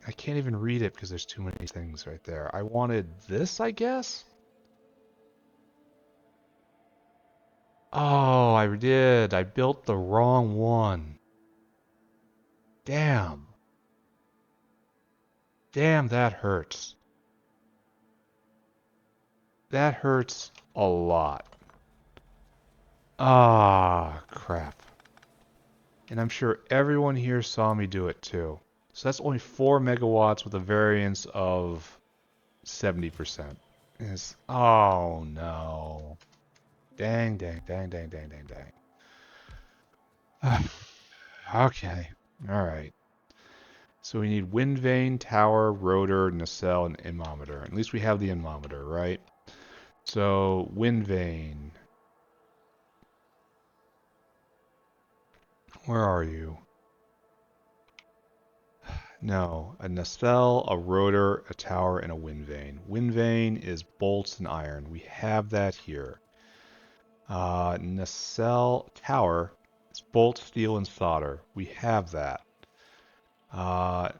I can't even read it because there's too many things right there. I wanted this, I guess? Oh, I did. I built the wrong one. Damn. Damn, that hurts. That hurts a lot. Ah, crap. And I'm sure everyone here saw me do it too. So that's only 4 megawatts with a variance of 70%. Oh no. Dang, dang, dang, dang, dang, dang, dang. Okay. Alright. So we need wind vane, tower, rotor, nacelle, and immometer. At least we have the immometer, right? So, wind vane. Where are you? No, a nacelle, a rotor, a tower, and a wind vane. Wind vane is bolts and iron. We have that here. Nacelle tower is bolt, steel, and solder. We have that. Uh,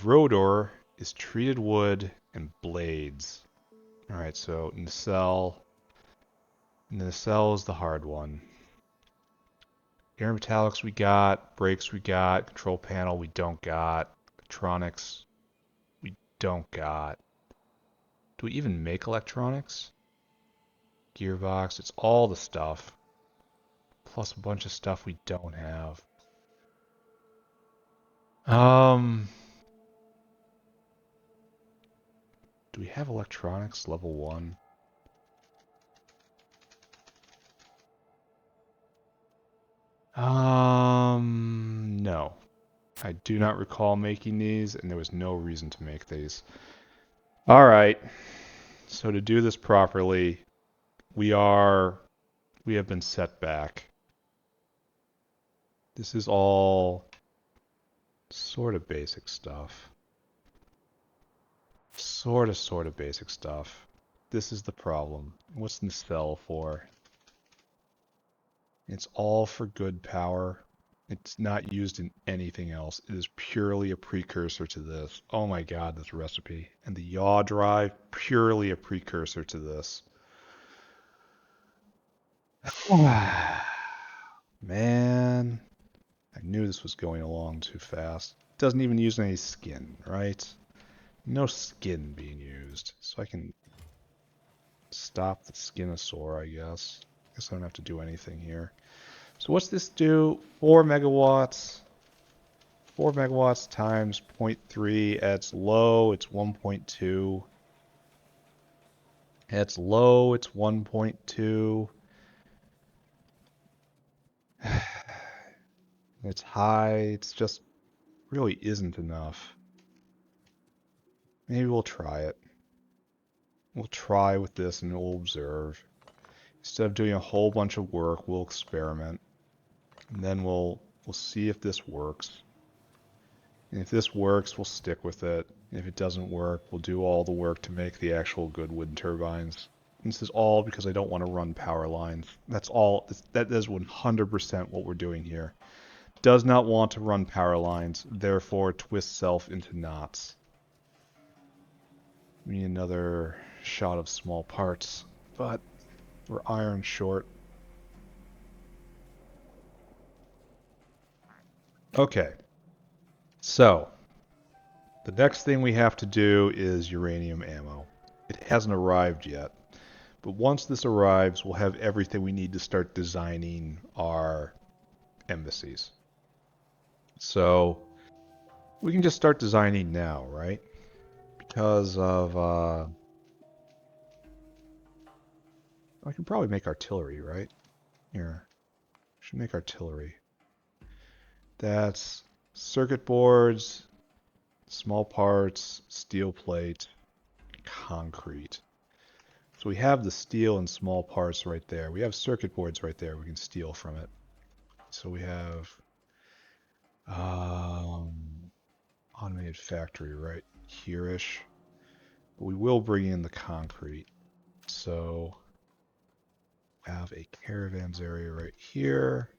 rotor is treated wood and blades. All right, so nacelle. Nacelle is the hard one. Air metallics we got, brakes we got, control panel we don't got, electronics we don't got. Do we even make electronics? Gearbox, it's all the stuff. Plus a bunch of stuff we don't have. Do we have electronics level 1? No. I do not recall making these, and there was no reason to make these. Alright, so to do this properly, we have been set back. This is all sort of basic stuff. Sort of basic stuff. This is the problem. What's the cell for? It's all for good power. It's not used in anything else. It is purely a precursor to this. Oh my god, this recipe. And the yaw drive, purely a precursor to this. Man, I knew this was going along too fast. It doesn't even use any skin, right? No skin being used. So I can stop the skinosaur, I guess. I guess I don't have to do anything here. So what's this do? 4 megawatts. 4 megawatts times 0.3. At low, it's 1.2. At low, it's 1.2. It's high, it's just really isn't enough. Maybe we'll try it. We'll try with this and we'll observe. Instead of doing a whole bunch of work, we'll experiment. And then we'll see if this works. And if this works, we'll stick with it. If it doesn't work, we'll do all the work to make the actual good wind turbines. And this is all because I don't want to run power lines. That's all. That is 100% what we're doing here. Does not want to run power lines, therefore twists self into knots. We need another shot of small parts, but we're iron short. Okay. So, the next thing we have to do is uranium ammo. It hasn't arrived yet, but once this arrives, we'll have everything we need to start designing our embassies. So, we can just start designing now, right? Because of, I can probably make artillery, right? Here, should make artillery. That's circuit boards, small parts, steel plate, concrete. So we have the steel and small parts right there. We have circuit boards right there. We can steal from it. So we have automated factory right here-ish. But we will bring in the concrete. So have a caravans area right here.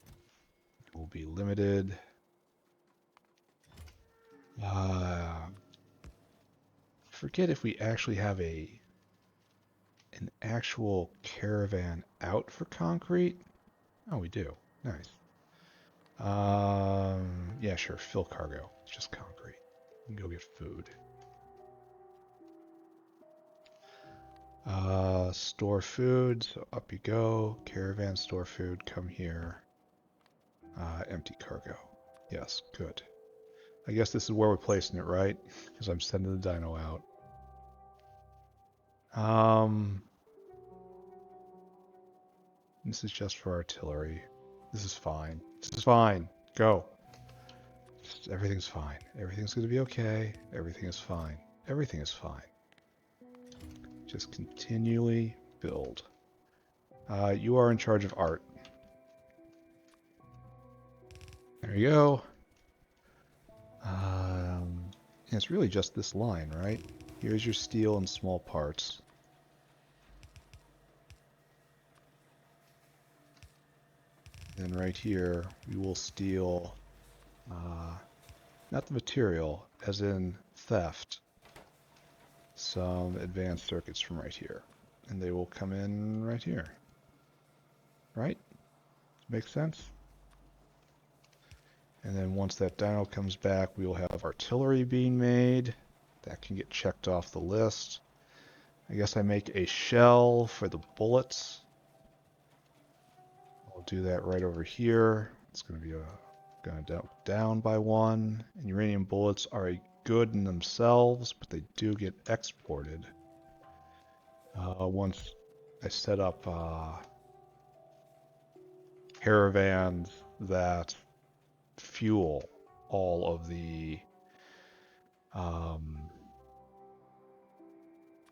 It will be limited. Forget if we actually have an actual caravan out for concrete. Oh, we do. Nice. Yeah, sure. Fill cargo. It's just concrete. You can go get food. Store food. So up you go. Caravan, store food. Come here. Empty cargo. Yes, good. I guess this is where we're placing it, right? Because I'm sending the dino out. This is just for artillery. This is fine. This is fine. Go. Everything's fine. Everything's going to be okay. Everything is fine. Everything is fine. Just continually build. You are in charge of art. There you go. And it's really just this line, right? Here's your steel and small parts. Then right here, we will steal, not the material, as in theft, some advanced circuits from right here. And they will come in right here. Right? Makes sense? And then once that dyno comes back, we will have artillery being made. That can get checked off the list. I guess I make a shell for the bullets. I'll do that right over here. It's going to be going down by 1. And uranium bullets are a good in themselves, but they do get exported. Once I set up caravans that fuel all of the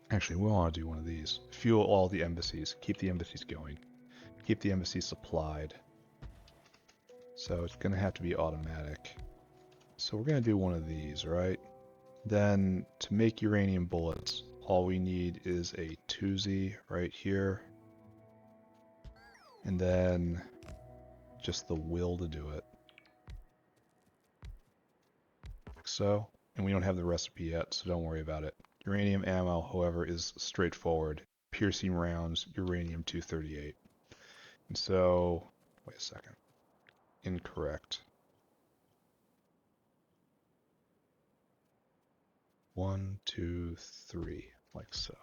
actually, we want to do one of these. Fuel all the embassies. Keep the embassies going. Keep the embassies supplied. So it's going to have to be automatic. So we're going to do one of these, right? Then to make uranium bullets, all we need is a toozy right here. And then just the will to do it. Like so. And we don't have the recipe yet, so don't worry about it. Uranium ammo, however, is straightforward. Piercing rounds, uranium-238. And so, wait a second. Incorrect. 1, 2, 3, like so.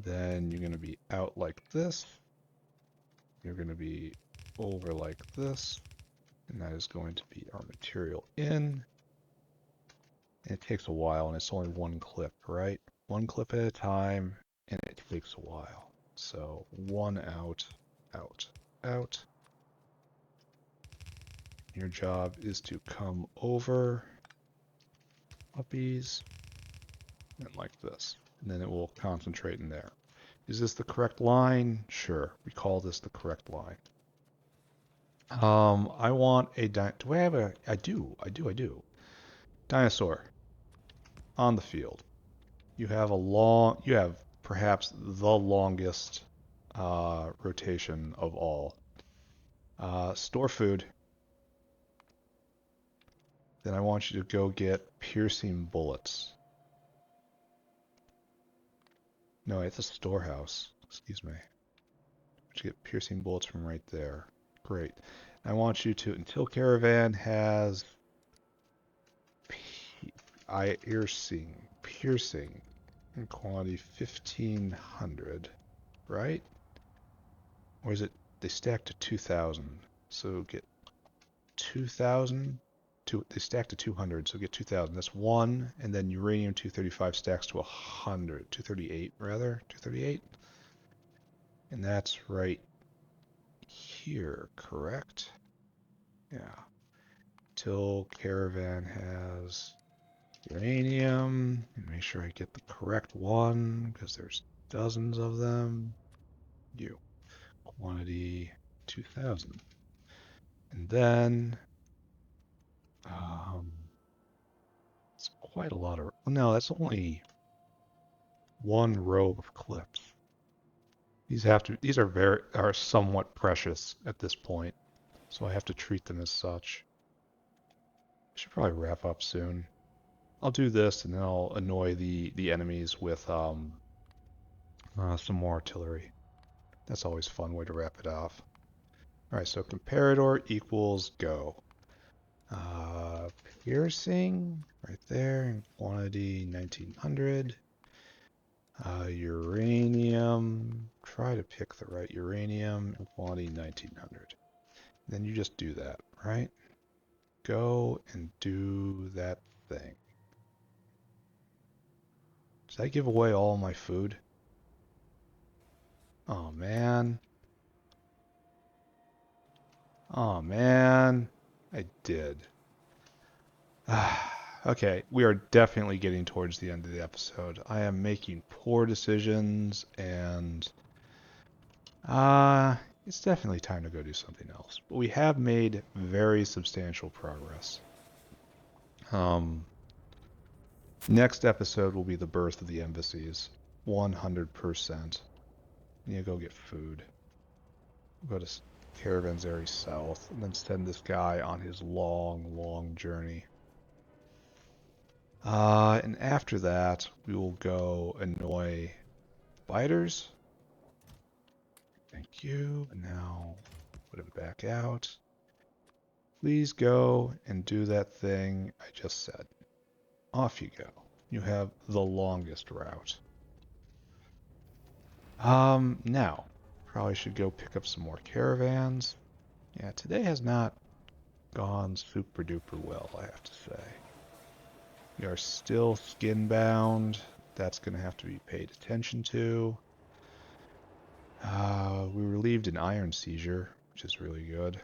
Then you're going to be out like this. You're going to be over like this. And that is going to be our material in. And it takes a while, and it's only one clip, right? One clip at a time, and it takes a while. So 1 out, out, out. Your job is to come over puppies and like this. And then it will concentrate in there. Is this the correct line? Sure. We call this the correct line. I want a do I have a I do. Dinosaur on the field. You have perhaps the longest rotation of all. Store food. Then I want you to go get piercing bullets. No, it's a storehouse. Excuse me. You get piercing bullets from right there. Great. I want you to, until caravan has piercing in quantity 1500, right? Or is it, they stack to 2000, so get 2000, they stack to 200, so get 2000. That's 1, and then uranium-235 stacks to 100, 238 rather, 238. And that's right here, correct? Yeah. Till caravan has uranium. And make sure I get the correct one, because there's dozens of them. You. Quantity 2000. And then it's quite a lot of, no, that's only one row of clips. These are somewhat precious at this point, so I have to treat them as such. I should probably wrap up soon. I'll do this and then I'll annoy the enemies with some more artillery. That's always a fun way to wrap it off. Alright, so comparator equals go. Piercing, right there, in quantity 1900. Uranium, try to pick the right uranium, in quantity 1900. Then you just do that, right? Go and do that thing. Did I give away all my food? Oh man. Oh man. I did. Okay, we are definitely getting towards the end of the episode. I am making poor decisions, and it's definitely time to go do something else. But we have made very substantial progress. Next episode will be the birth of the embassies. 100%. Need to go get food. Go to Caravanserai South, and then send this guy on his long, long journey. And after that, we will go annoy spiders. Thank you. And now put him back out. Please go and do that thing I just said. Off you go. You have the longest route. Now, probably should go pick up some more caravans. Yeah, today has not gone super duper well, I have to say. We are still skin bound. That's going to have to be paid attention to. We relieved an iron seizure, which is really good.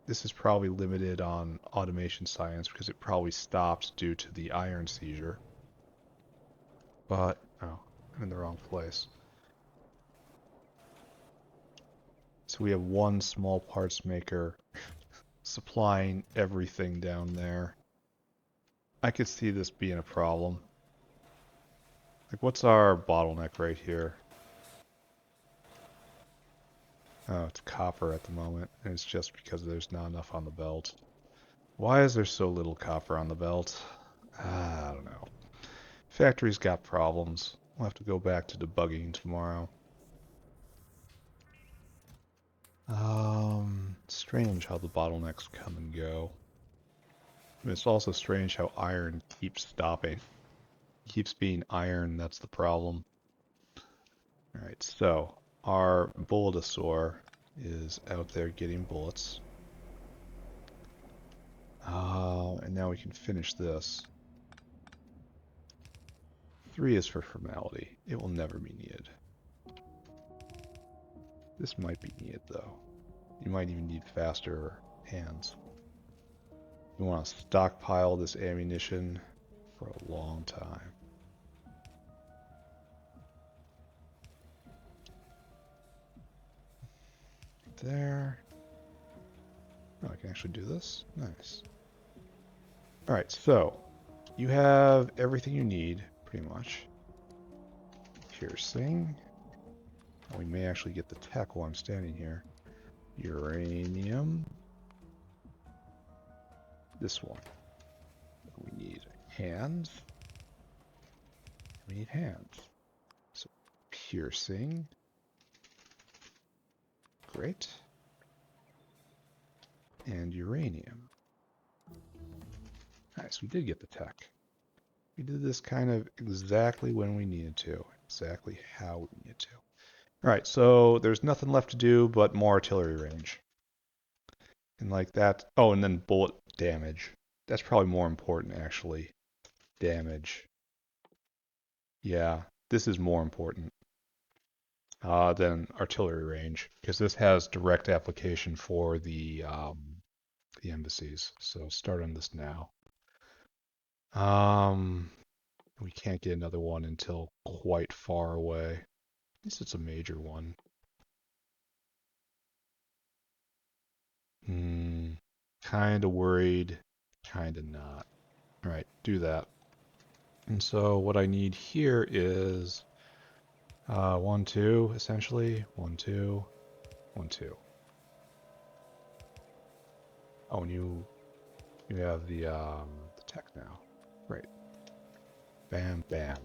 This is probably limited on automation science because it probably stopped due to the iron seizure. But, oh, I'm in the wrong place. So we have one small parts maker supplying everything down there. I could see this being a problem. Like, what's our bottleneck right here? Oh, it's copper at the moment, and it's just because there's not enough on the belt. Why is there so little copper on the belt? I don't know. Factory's got problems. We'll have to go back to debugging tomorrow. Strange how the bottlenecks come and go. And it's also strange how iron keeps stopping. It keeps being iron, that's the problem. Alright, so our Bulbasaur is out there getting bullets. And now we can finish this. 3 is for formality. It will never be needed. This might be needed though. You might even need faster hands. You want to stockpile this ammunition for a long time. There. Oh, I can actually do this? Nice. Alright, so you have everything you need, pretty much. Piercing. We may actually get the tech while I'm standing here. Uranium. This one. We need hands. We need hands. So piercing. Great. And uranium. Nice, we did get the tech. We did this kind of exactly when we needed to. Exactly how we needed to. Alright, so there's nothing left to do but more artillery range. And like that... Oh, and then bullet damage. That's probably more important, actually. Damage. Yeah, this is more important than artillery range, because this has direct application for the embassies. So start on this now. We can't get another one until quite far away. At least it's a major one. Kinda worried, kinda not. Alright, do that. And so what I need here is 1, 2, essentially. 1, 2, 1, 2. Oh, and you have the tech now. Right. Bam, bam.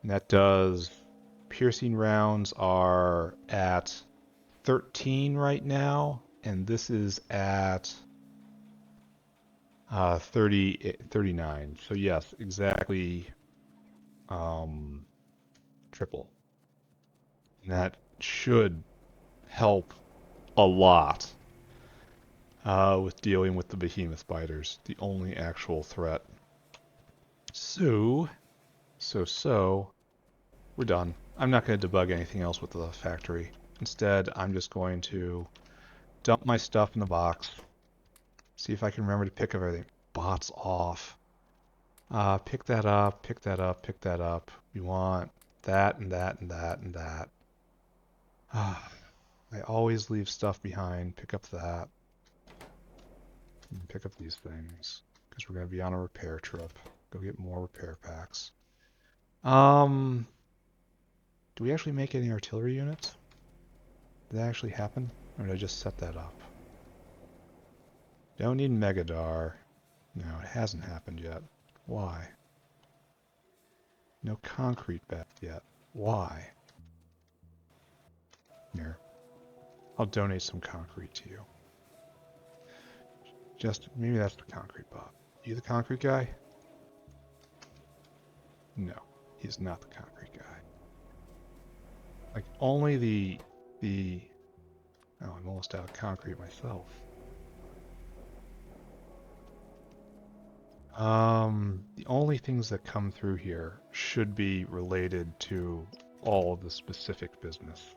And that does... Piercing rounds are at 13 right now, and this is at 39. So yes, exactly triple. And that should help a lot with dealing with the behemoth spiders, the only actual threat. So, we're done. I'm not going to debug anything else with the factory. Instead, I'm just going to dump my stuff in the box. See if I can remember to pick up everything. Bots off. Pick that up, pick that up, pick that up. We want that and that and that and that. I always leave stuff behind. Pick up that. And pick up these things, because we're going to be on a repair trip. Go get more repair packs. Do we actually make any artillery units? Did that actually happen? Or did I just set that up? Don't need Megadar. No, it hasn't happened yet. Why? No concrete back yet. Why? Here. I'll donate some concrete to you. Just, maybe that's the concrete bot. You the concrete guy? No, he's not the concrete guy. Like, only oh, I'm almost out of concrete myself. The only things that come through here should be related to all of the specific business.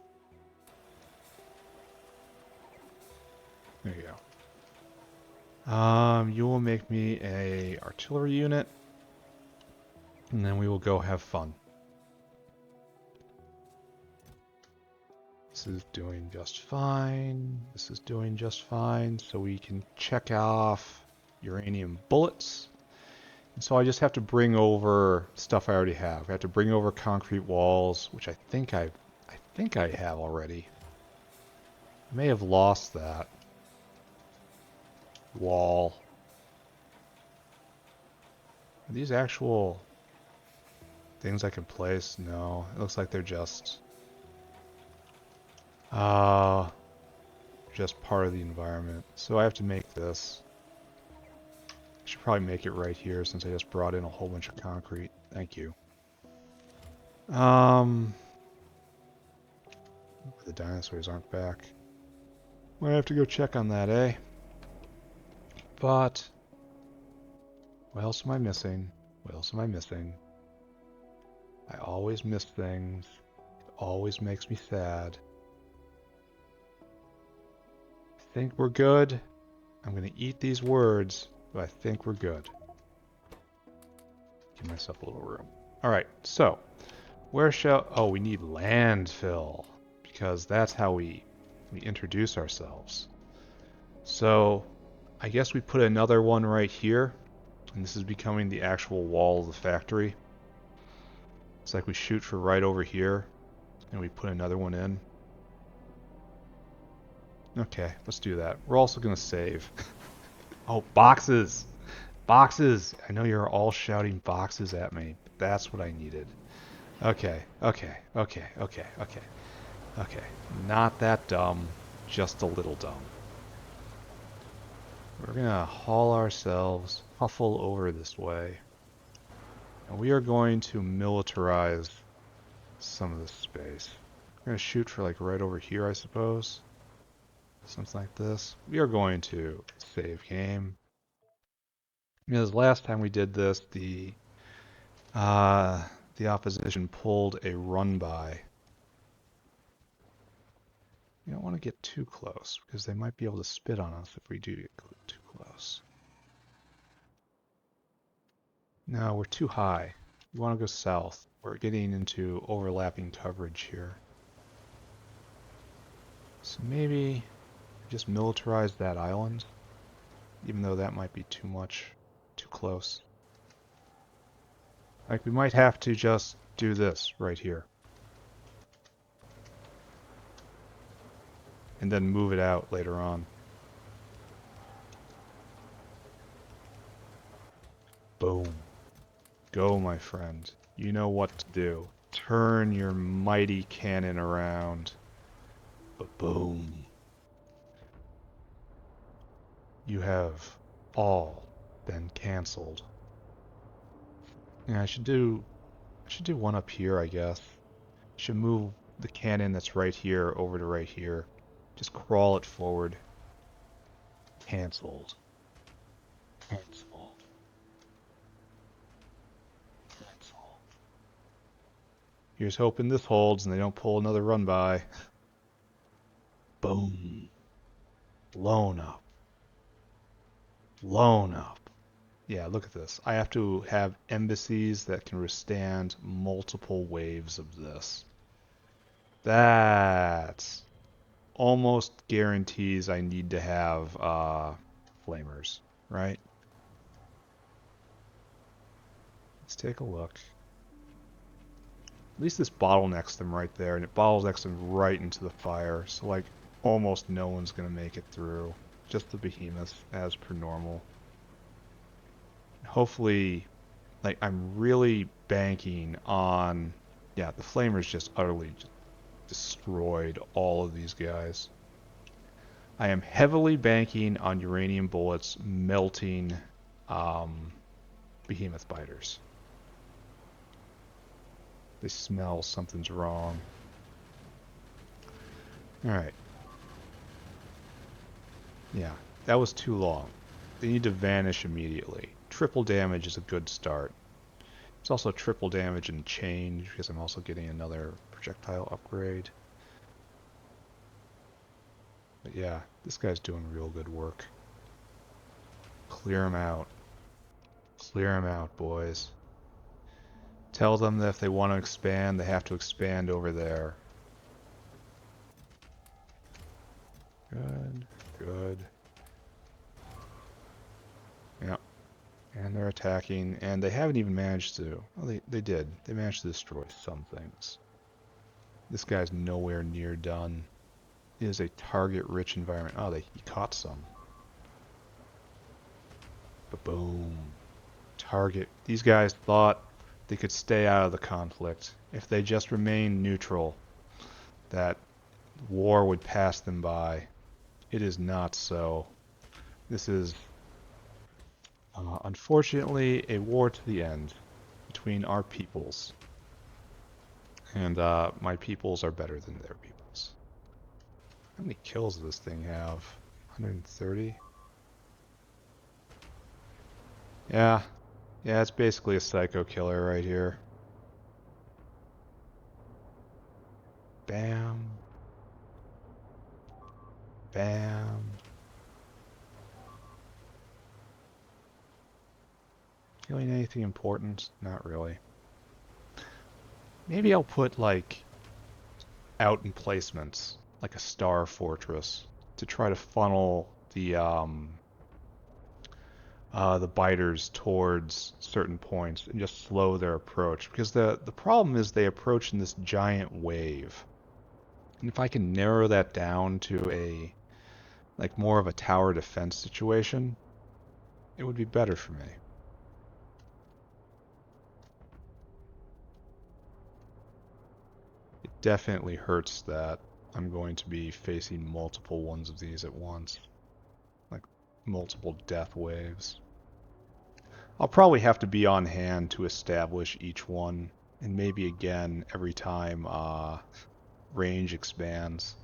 There you go. You will make me a artillery unit, and then we will go have fun. This is doing just fine. This is doing just fine. So we can check off uranium bullets. And so I just have to bring over stuff I already have. I have to bring over concrete walls, which I think I have already. I may have lost that wall. Are these actual things I can place? No, it looks like they're just part of the environment. So I have to make this. I should probably make it right here since I just brought in a whole bunch of concrete. Thank you. The dinosaurs aren't back. Might have to go check on that, eh? But what else am I missing? What else am I missing? I always miss things. It always makes me sad. I think we're good. I'm gonna eat these words, but I think we're good. Give myself a little room. Alright, so where shall... Oh, we need landfill, because that's how we introduce ourselves. So I guess we put another one right here, and this is becoming the actual wall of the factory. It's like we shoot for right over here, and we put another one in. Okay, let's do that. We're also going to save. Oh, boxes! Boxes! I know you're all shouting boxes at me, but that's what I needed. Okay. Not that dumb, just a little dumb. We're going to haul ourselves, huffle over this way. And we are going to militarize some of this space. We're going to shoot for like right over here, I suppose. Something like this. We are going to save game. Because last time we did this, the opposition pulled a run by. You don't want to get too close, because they might be able to spit on us if we do get too close. No, we're too high. We want to go south. We're getting into overlapping coverage here. So maybe just militarize that island, even though that might be too much, too close. Like, we might have to just do this right here. And then move it out later on. Boom. Go, my friend. You know what to do. Turn your mighty cannon around. Ba-boom. You have all been cancelled. Yeah, I should do one up here, I guess. Should move the cannon that's right here over to right here. Just crawl it forward. Cancelled. Cancelled. Cancelled. Here's hoping this holds and they don't pull another run by. Boom. Blown up. Blown up. Yeah, look at this. I have to have embassies that can withstand multiple waves of this. That almost guarantees I need to have flamers. right? Let's take a look. At least this bottlenecks them right there, and it bottlenecks them right into the fire, so like almost no one's gonna make it through. Just the behemoths, as per normal. Hopefully, like I'm really banking on, yeah, the flamers just utterly just destroyed all of these guys. I am heavily banking on uranium bullets melting behemoth biters. They smell something's wrong. Alright. Yeah, that was too long. They need to vanish immediately. Triple damage is a good start. It's also triple damage and change because I'm also getting another projectile upgrade. But yeah, this guy's doing real good work. Clear him out. Clear him out, boys. Tell them that if they want to expand, they have to expand over there. Good, good. Yeah. And they're attacking, and they haven't even managed to... Well, they did. They managed to destroy some things. This guy's nowhere near done. It is a target-rich environment. Oh, he caught some. Ba-boom. Target. These guys thought they could stay out of the conflict. If they just remained neutral, that war would pass them by. It is not so. This is, unfortunately, a war to the end between our peoples. And my peoples are better than their peoples. How many kills does this thing have? 130? Yeah. Yeah, it's basically a psycho killer right here. Bam. Bam. Killing anything important? Not really. Maybe I'll put, like, out emplacements, like a star fortress, to try to funnel the biters towards certain points and just slow their approach. Because the problem is they approach in this giant wave. And if I can narrow that down to a, like, more of a tower defense situation, it would be better for me. It definitely hurts that I'm going to be facing multiple ones of these at once. Like, multiple death waves. I'll probably have to be on hand to establish each one, and maybe again every time range expands.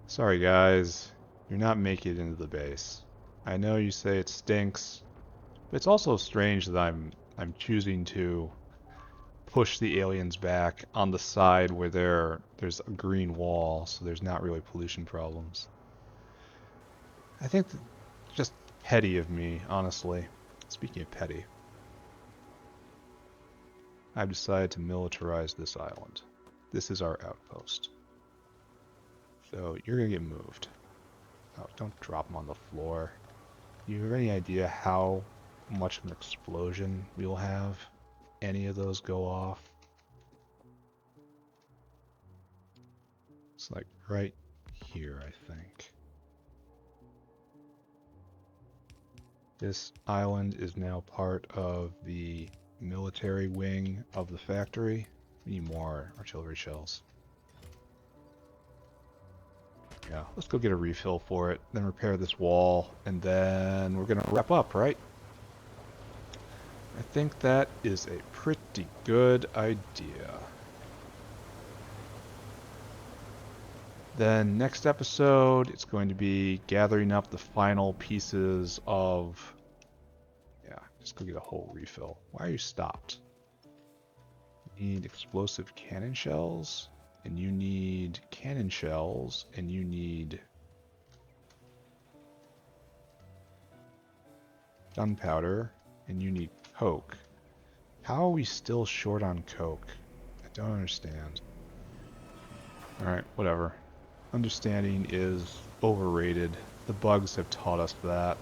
Sorry guys, you're not making it into the base. I know you say it stinks, but it's also strange that I'm choosing to push the aliens back on the side where there's a green wall, so there's not really pollution problems. I think just petty of me, honestly. Speaking of petty, I've decided to militarize this island. This is our outpost. So you're gonna get moved. Oh, don't drop them on the floor. Do you have any idea how much of an explosion we'll have? Any of those go off? It's like right here, I think. This island is now part of the military wing of the factory. We need more artillery shells. Yeah, let's go get a refill for it, then repair this wall, and then we're gonna wrap up, right? I think that is a pretty good idea. Then next episode, it's going to be gathering up the final pieces of... Yeah, just go get a whole refill. Why are you stopped? You need explosive cannon shells, and you need cannon shells, and you need gunpowder, and you need coke. How are we still short on coke? I don't understand. Alright, whatever. Understanding is overrated. The bugs have taught us that.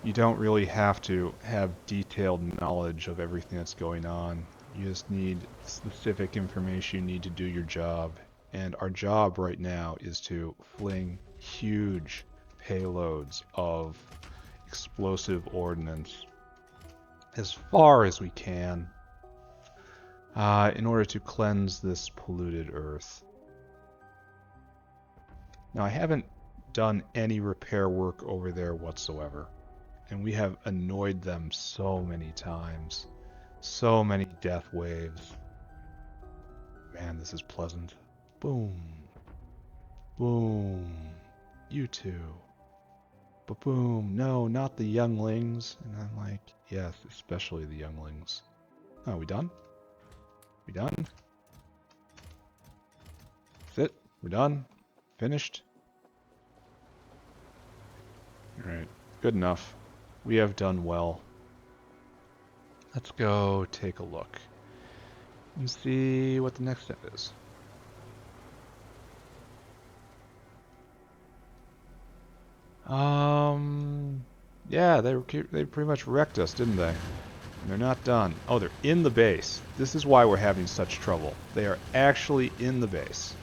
you don't really have to have detailed knowledge of everything that's going on. You just need specific information you need to do your job. And our job right now is to fling huge payloads of explosive ordnance as far as we can in order to cleanse this polluted earth. Now, I haven't done any repair work over there whatsoever, and we have annoyed them so many times. So many death waves. Man, this is pleasant. Boom. Boom. You two. Ba-boom. No, not the younglings. And I'm like, yes, especially the younglings. Oh, we done? We done? That's it? We're done? Finished? Alright, good enough. We have done well. Let's go take a look and see what the next step is. Yeah, they pretty much wrecked us, didn't they? And they're not done. Oh, they're in the base. This is why we're having such trouble. They are actually in the base.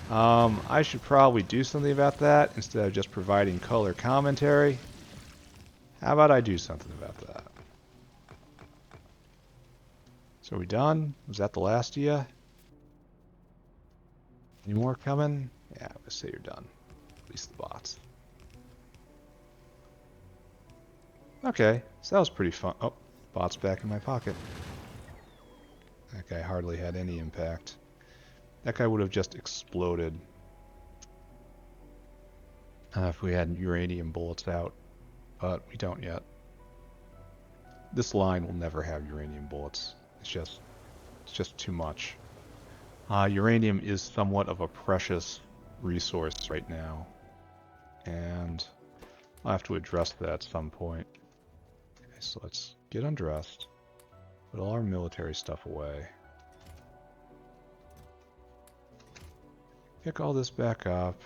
I should probably do something about that instead of just providing color commentary. How about I do something about that? So are we done? Was that the last of you? Any more coming? Yeah, let's say you're done. At least the bots. Okay, so that was pretty fun. Oh, bot's back in my pocket. That guy hardly had any impact. That guy would have just exploded if we had uranium bullets out, but we don't yet. This line will never have uranium bullets. It's just too much. Uranium is somewhat of a precious resource right now, and I'll have to address that at some point. Okay, so let's get undressed, put all our military stuff away, pick all this back up,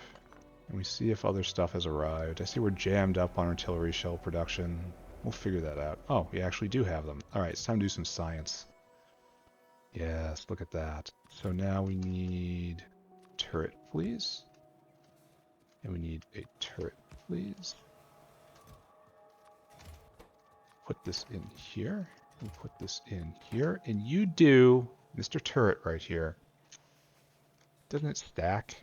and we see if other stuff has arrived. I see we're jammed up on artillery shell production. We'll figure that out. Oh, we actually do have them. Alright, it's time to do some science. Yes, look at that. So now we need turret, please. And we need a turret, please. Put this in here. We'll put this in here. And you do, Mr. Turret right here. Doesn't it stack?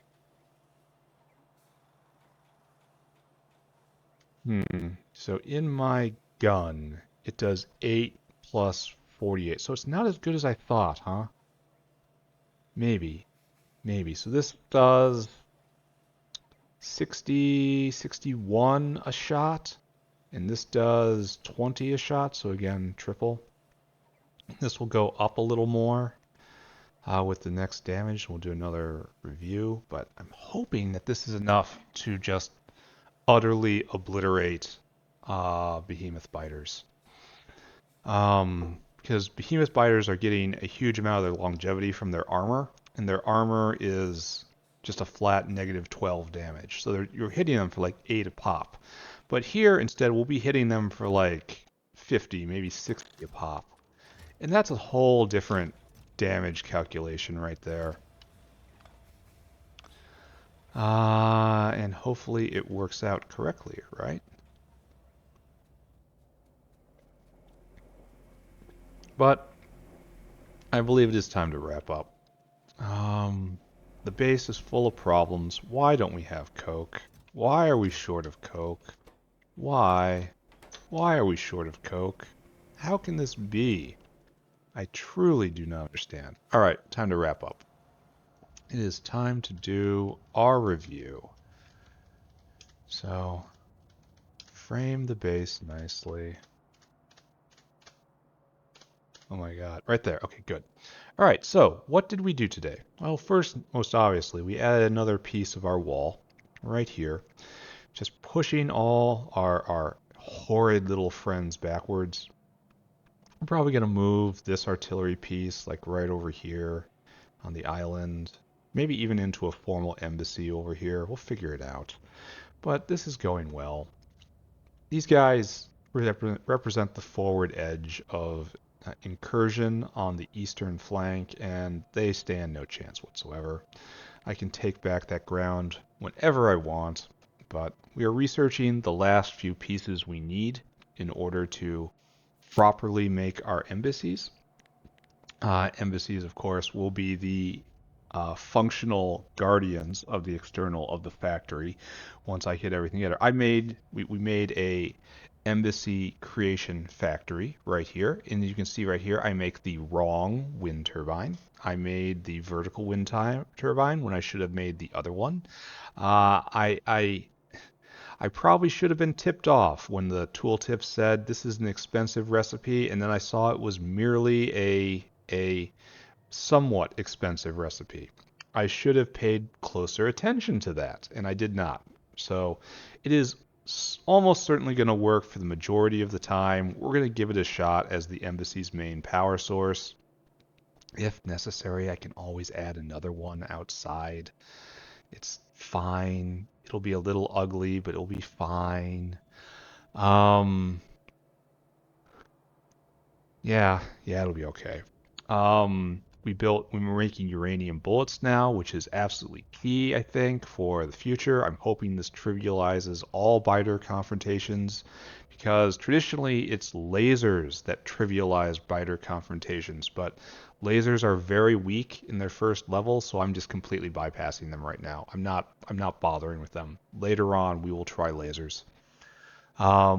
So in my gun, it does 8 plus 48. So it's not as good as I thought, huh? Maybe. Maybe. So this does 60, 61 a shot. And this does 20 a shot. So again, triple. This will go up a little more with the next damage. We'll do another review. But I'm hoping that this is enough to just utterly obliterate behemoth biters. Because behemoth biters are getting a huge amount of their longevity from their armor, and their armor is just a flat negative 12 damage. So you're hitting them for like 8 a pop. But here, instead, we'll be hitting them for like 50, maybe 60 a pop. And that's a whole different damage calculation right there. And hopefully it works out correctly, right? But I believe it is time to wrap up. The base is full of problems. Why don't we have coke? Why are we short of coke? Why? Why are we short of coke? How can this be? I truly do not understand. Alright, time to wrap up. It is time to do our review. So, frame the base nicely. Oh my god, right there. Okay, good. Alright, so what did we do today? Well, first, most obviously, we added another piece of our wall right here. Just pushing all our horrid little friends backwards. I'm probably going to move this artillery piece like right over here on the island. Maybe even into a formal embassy over here. We'll figure it out. But this is going well. These guys represent the forward edge of incursion on the eastern flank, and they stand no chance whatsoever. I can take back that ground whenever I want, but we are researching the last few pieces we need in order to properly make our embassies. Embassies, of course, will be the functional guardians of the external of the factory. Once I hit everything together, we made a embassy creation factory right here, and you can see right here I make the wrong wind turbine. I made the vertical wind turbine when I should have made the other one. I probably should have been tipped off when the tooltip said this is an expensive recipe, and then I saw it was merely a somewhat expensive recipe. I should have paid closer attention to that, and I did not. So it is almost certainly going to work for the majority of the time. We're going to give it a shot as the embassy's main power source. If necessary, I can always add another one outside. It's fine. It'll be a little ugly, but it'll be fine. Um, yeah, it'll be okay. We're making uranium bullets now, which is absolutely key, I think, for the future. I'm hoping this trivializes all biter confrontations, because traditionally it's lasers that trivialize biter confrontations, but lasers are very weak in their first level, so I'm just completely bypassing them right now. I'm not bothering with them. Later on, we will try lasers.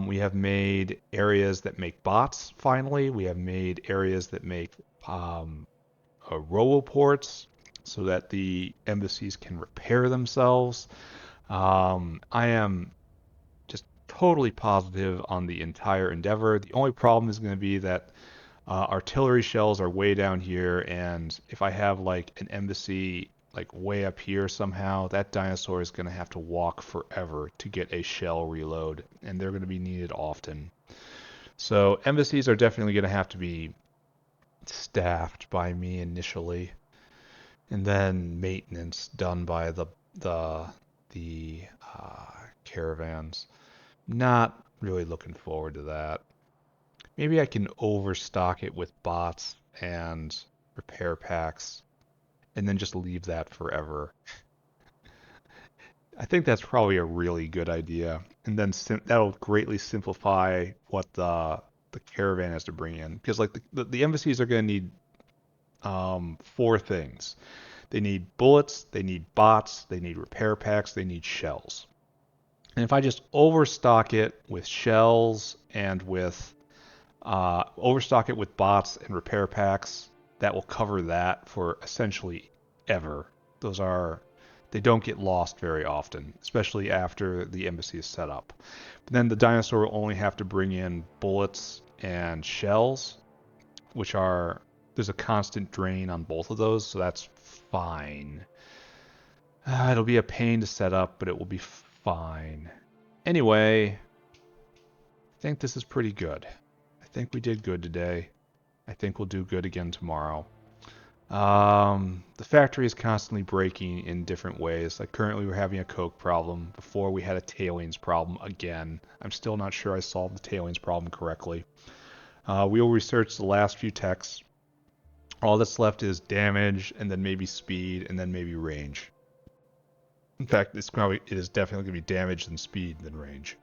We have made areas that make bots, finally. We have made areas that make um, roboports so that the embassies can repair themselves. I am just totally positive on the entire endeavor. The only problem is going to be that artillery shells are way down here, and if I have like an embassy like way up here somehow, that dinosaur is going to have to walk forever to get a shell reload, and they're going to be needed often. So embassies are definitely going to have to be staffed by me initially, and then maintenance done by the the caravans. Not really looking forward to that. Maybe I can overstock it with bots and repair packs and then just leave that forever. I think that's probably a really good idea. And then that'll greatly simplify what the caravan has to bring in, because like the embassies are going to need four things. They need bullets, they need bots, they need repair packs, they need shells. And if I just overstock it with shells and with overstock it with bots and repair packs, that will cover that for essentially ever. Those are they don't get lost very often, especially after the embassy is set up. But then the dinosaur will only have to bring in bullets and shells, which are there's a constant drain on both of those, so that's fine. It'll be a pain to set up, but it will be fine. Anyway, I think this is pretty good. I think we did good today. I think we'll do good again tomorrow. The factory is constantly breaking in different ways. Like currently we're having a coke problem. Before we had a tailings problem again. I'm still not sure I solved the tailings problem correctly. We will research the last few techs. All that's left is damage, and then maybe speed, and then maybe range. In fact, it is definitely going to be damage, then speed, then range.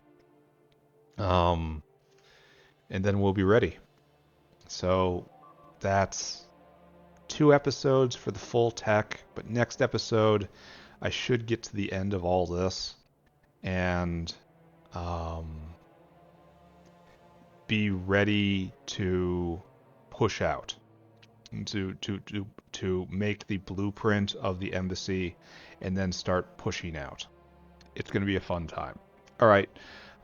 Um, and then we'll be ready. So that's 2 episodes for the full tech, but next episode I should get to the end of all this and be ready to push out to make the blueprint of the embassy and then start pushing out. It's going to be a fun time. All right,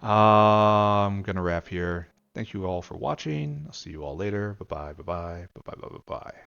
I'm gonna wrap here. Thank you all for watching. I'll see you all later. Bye bye. Bye bye. Bye bye. Bye bye. Bye.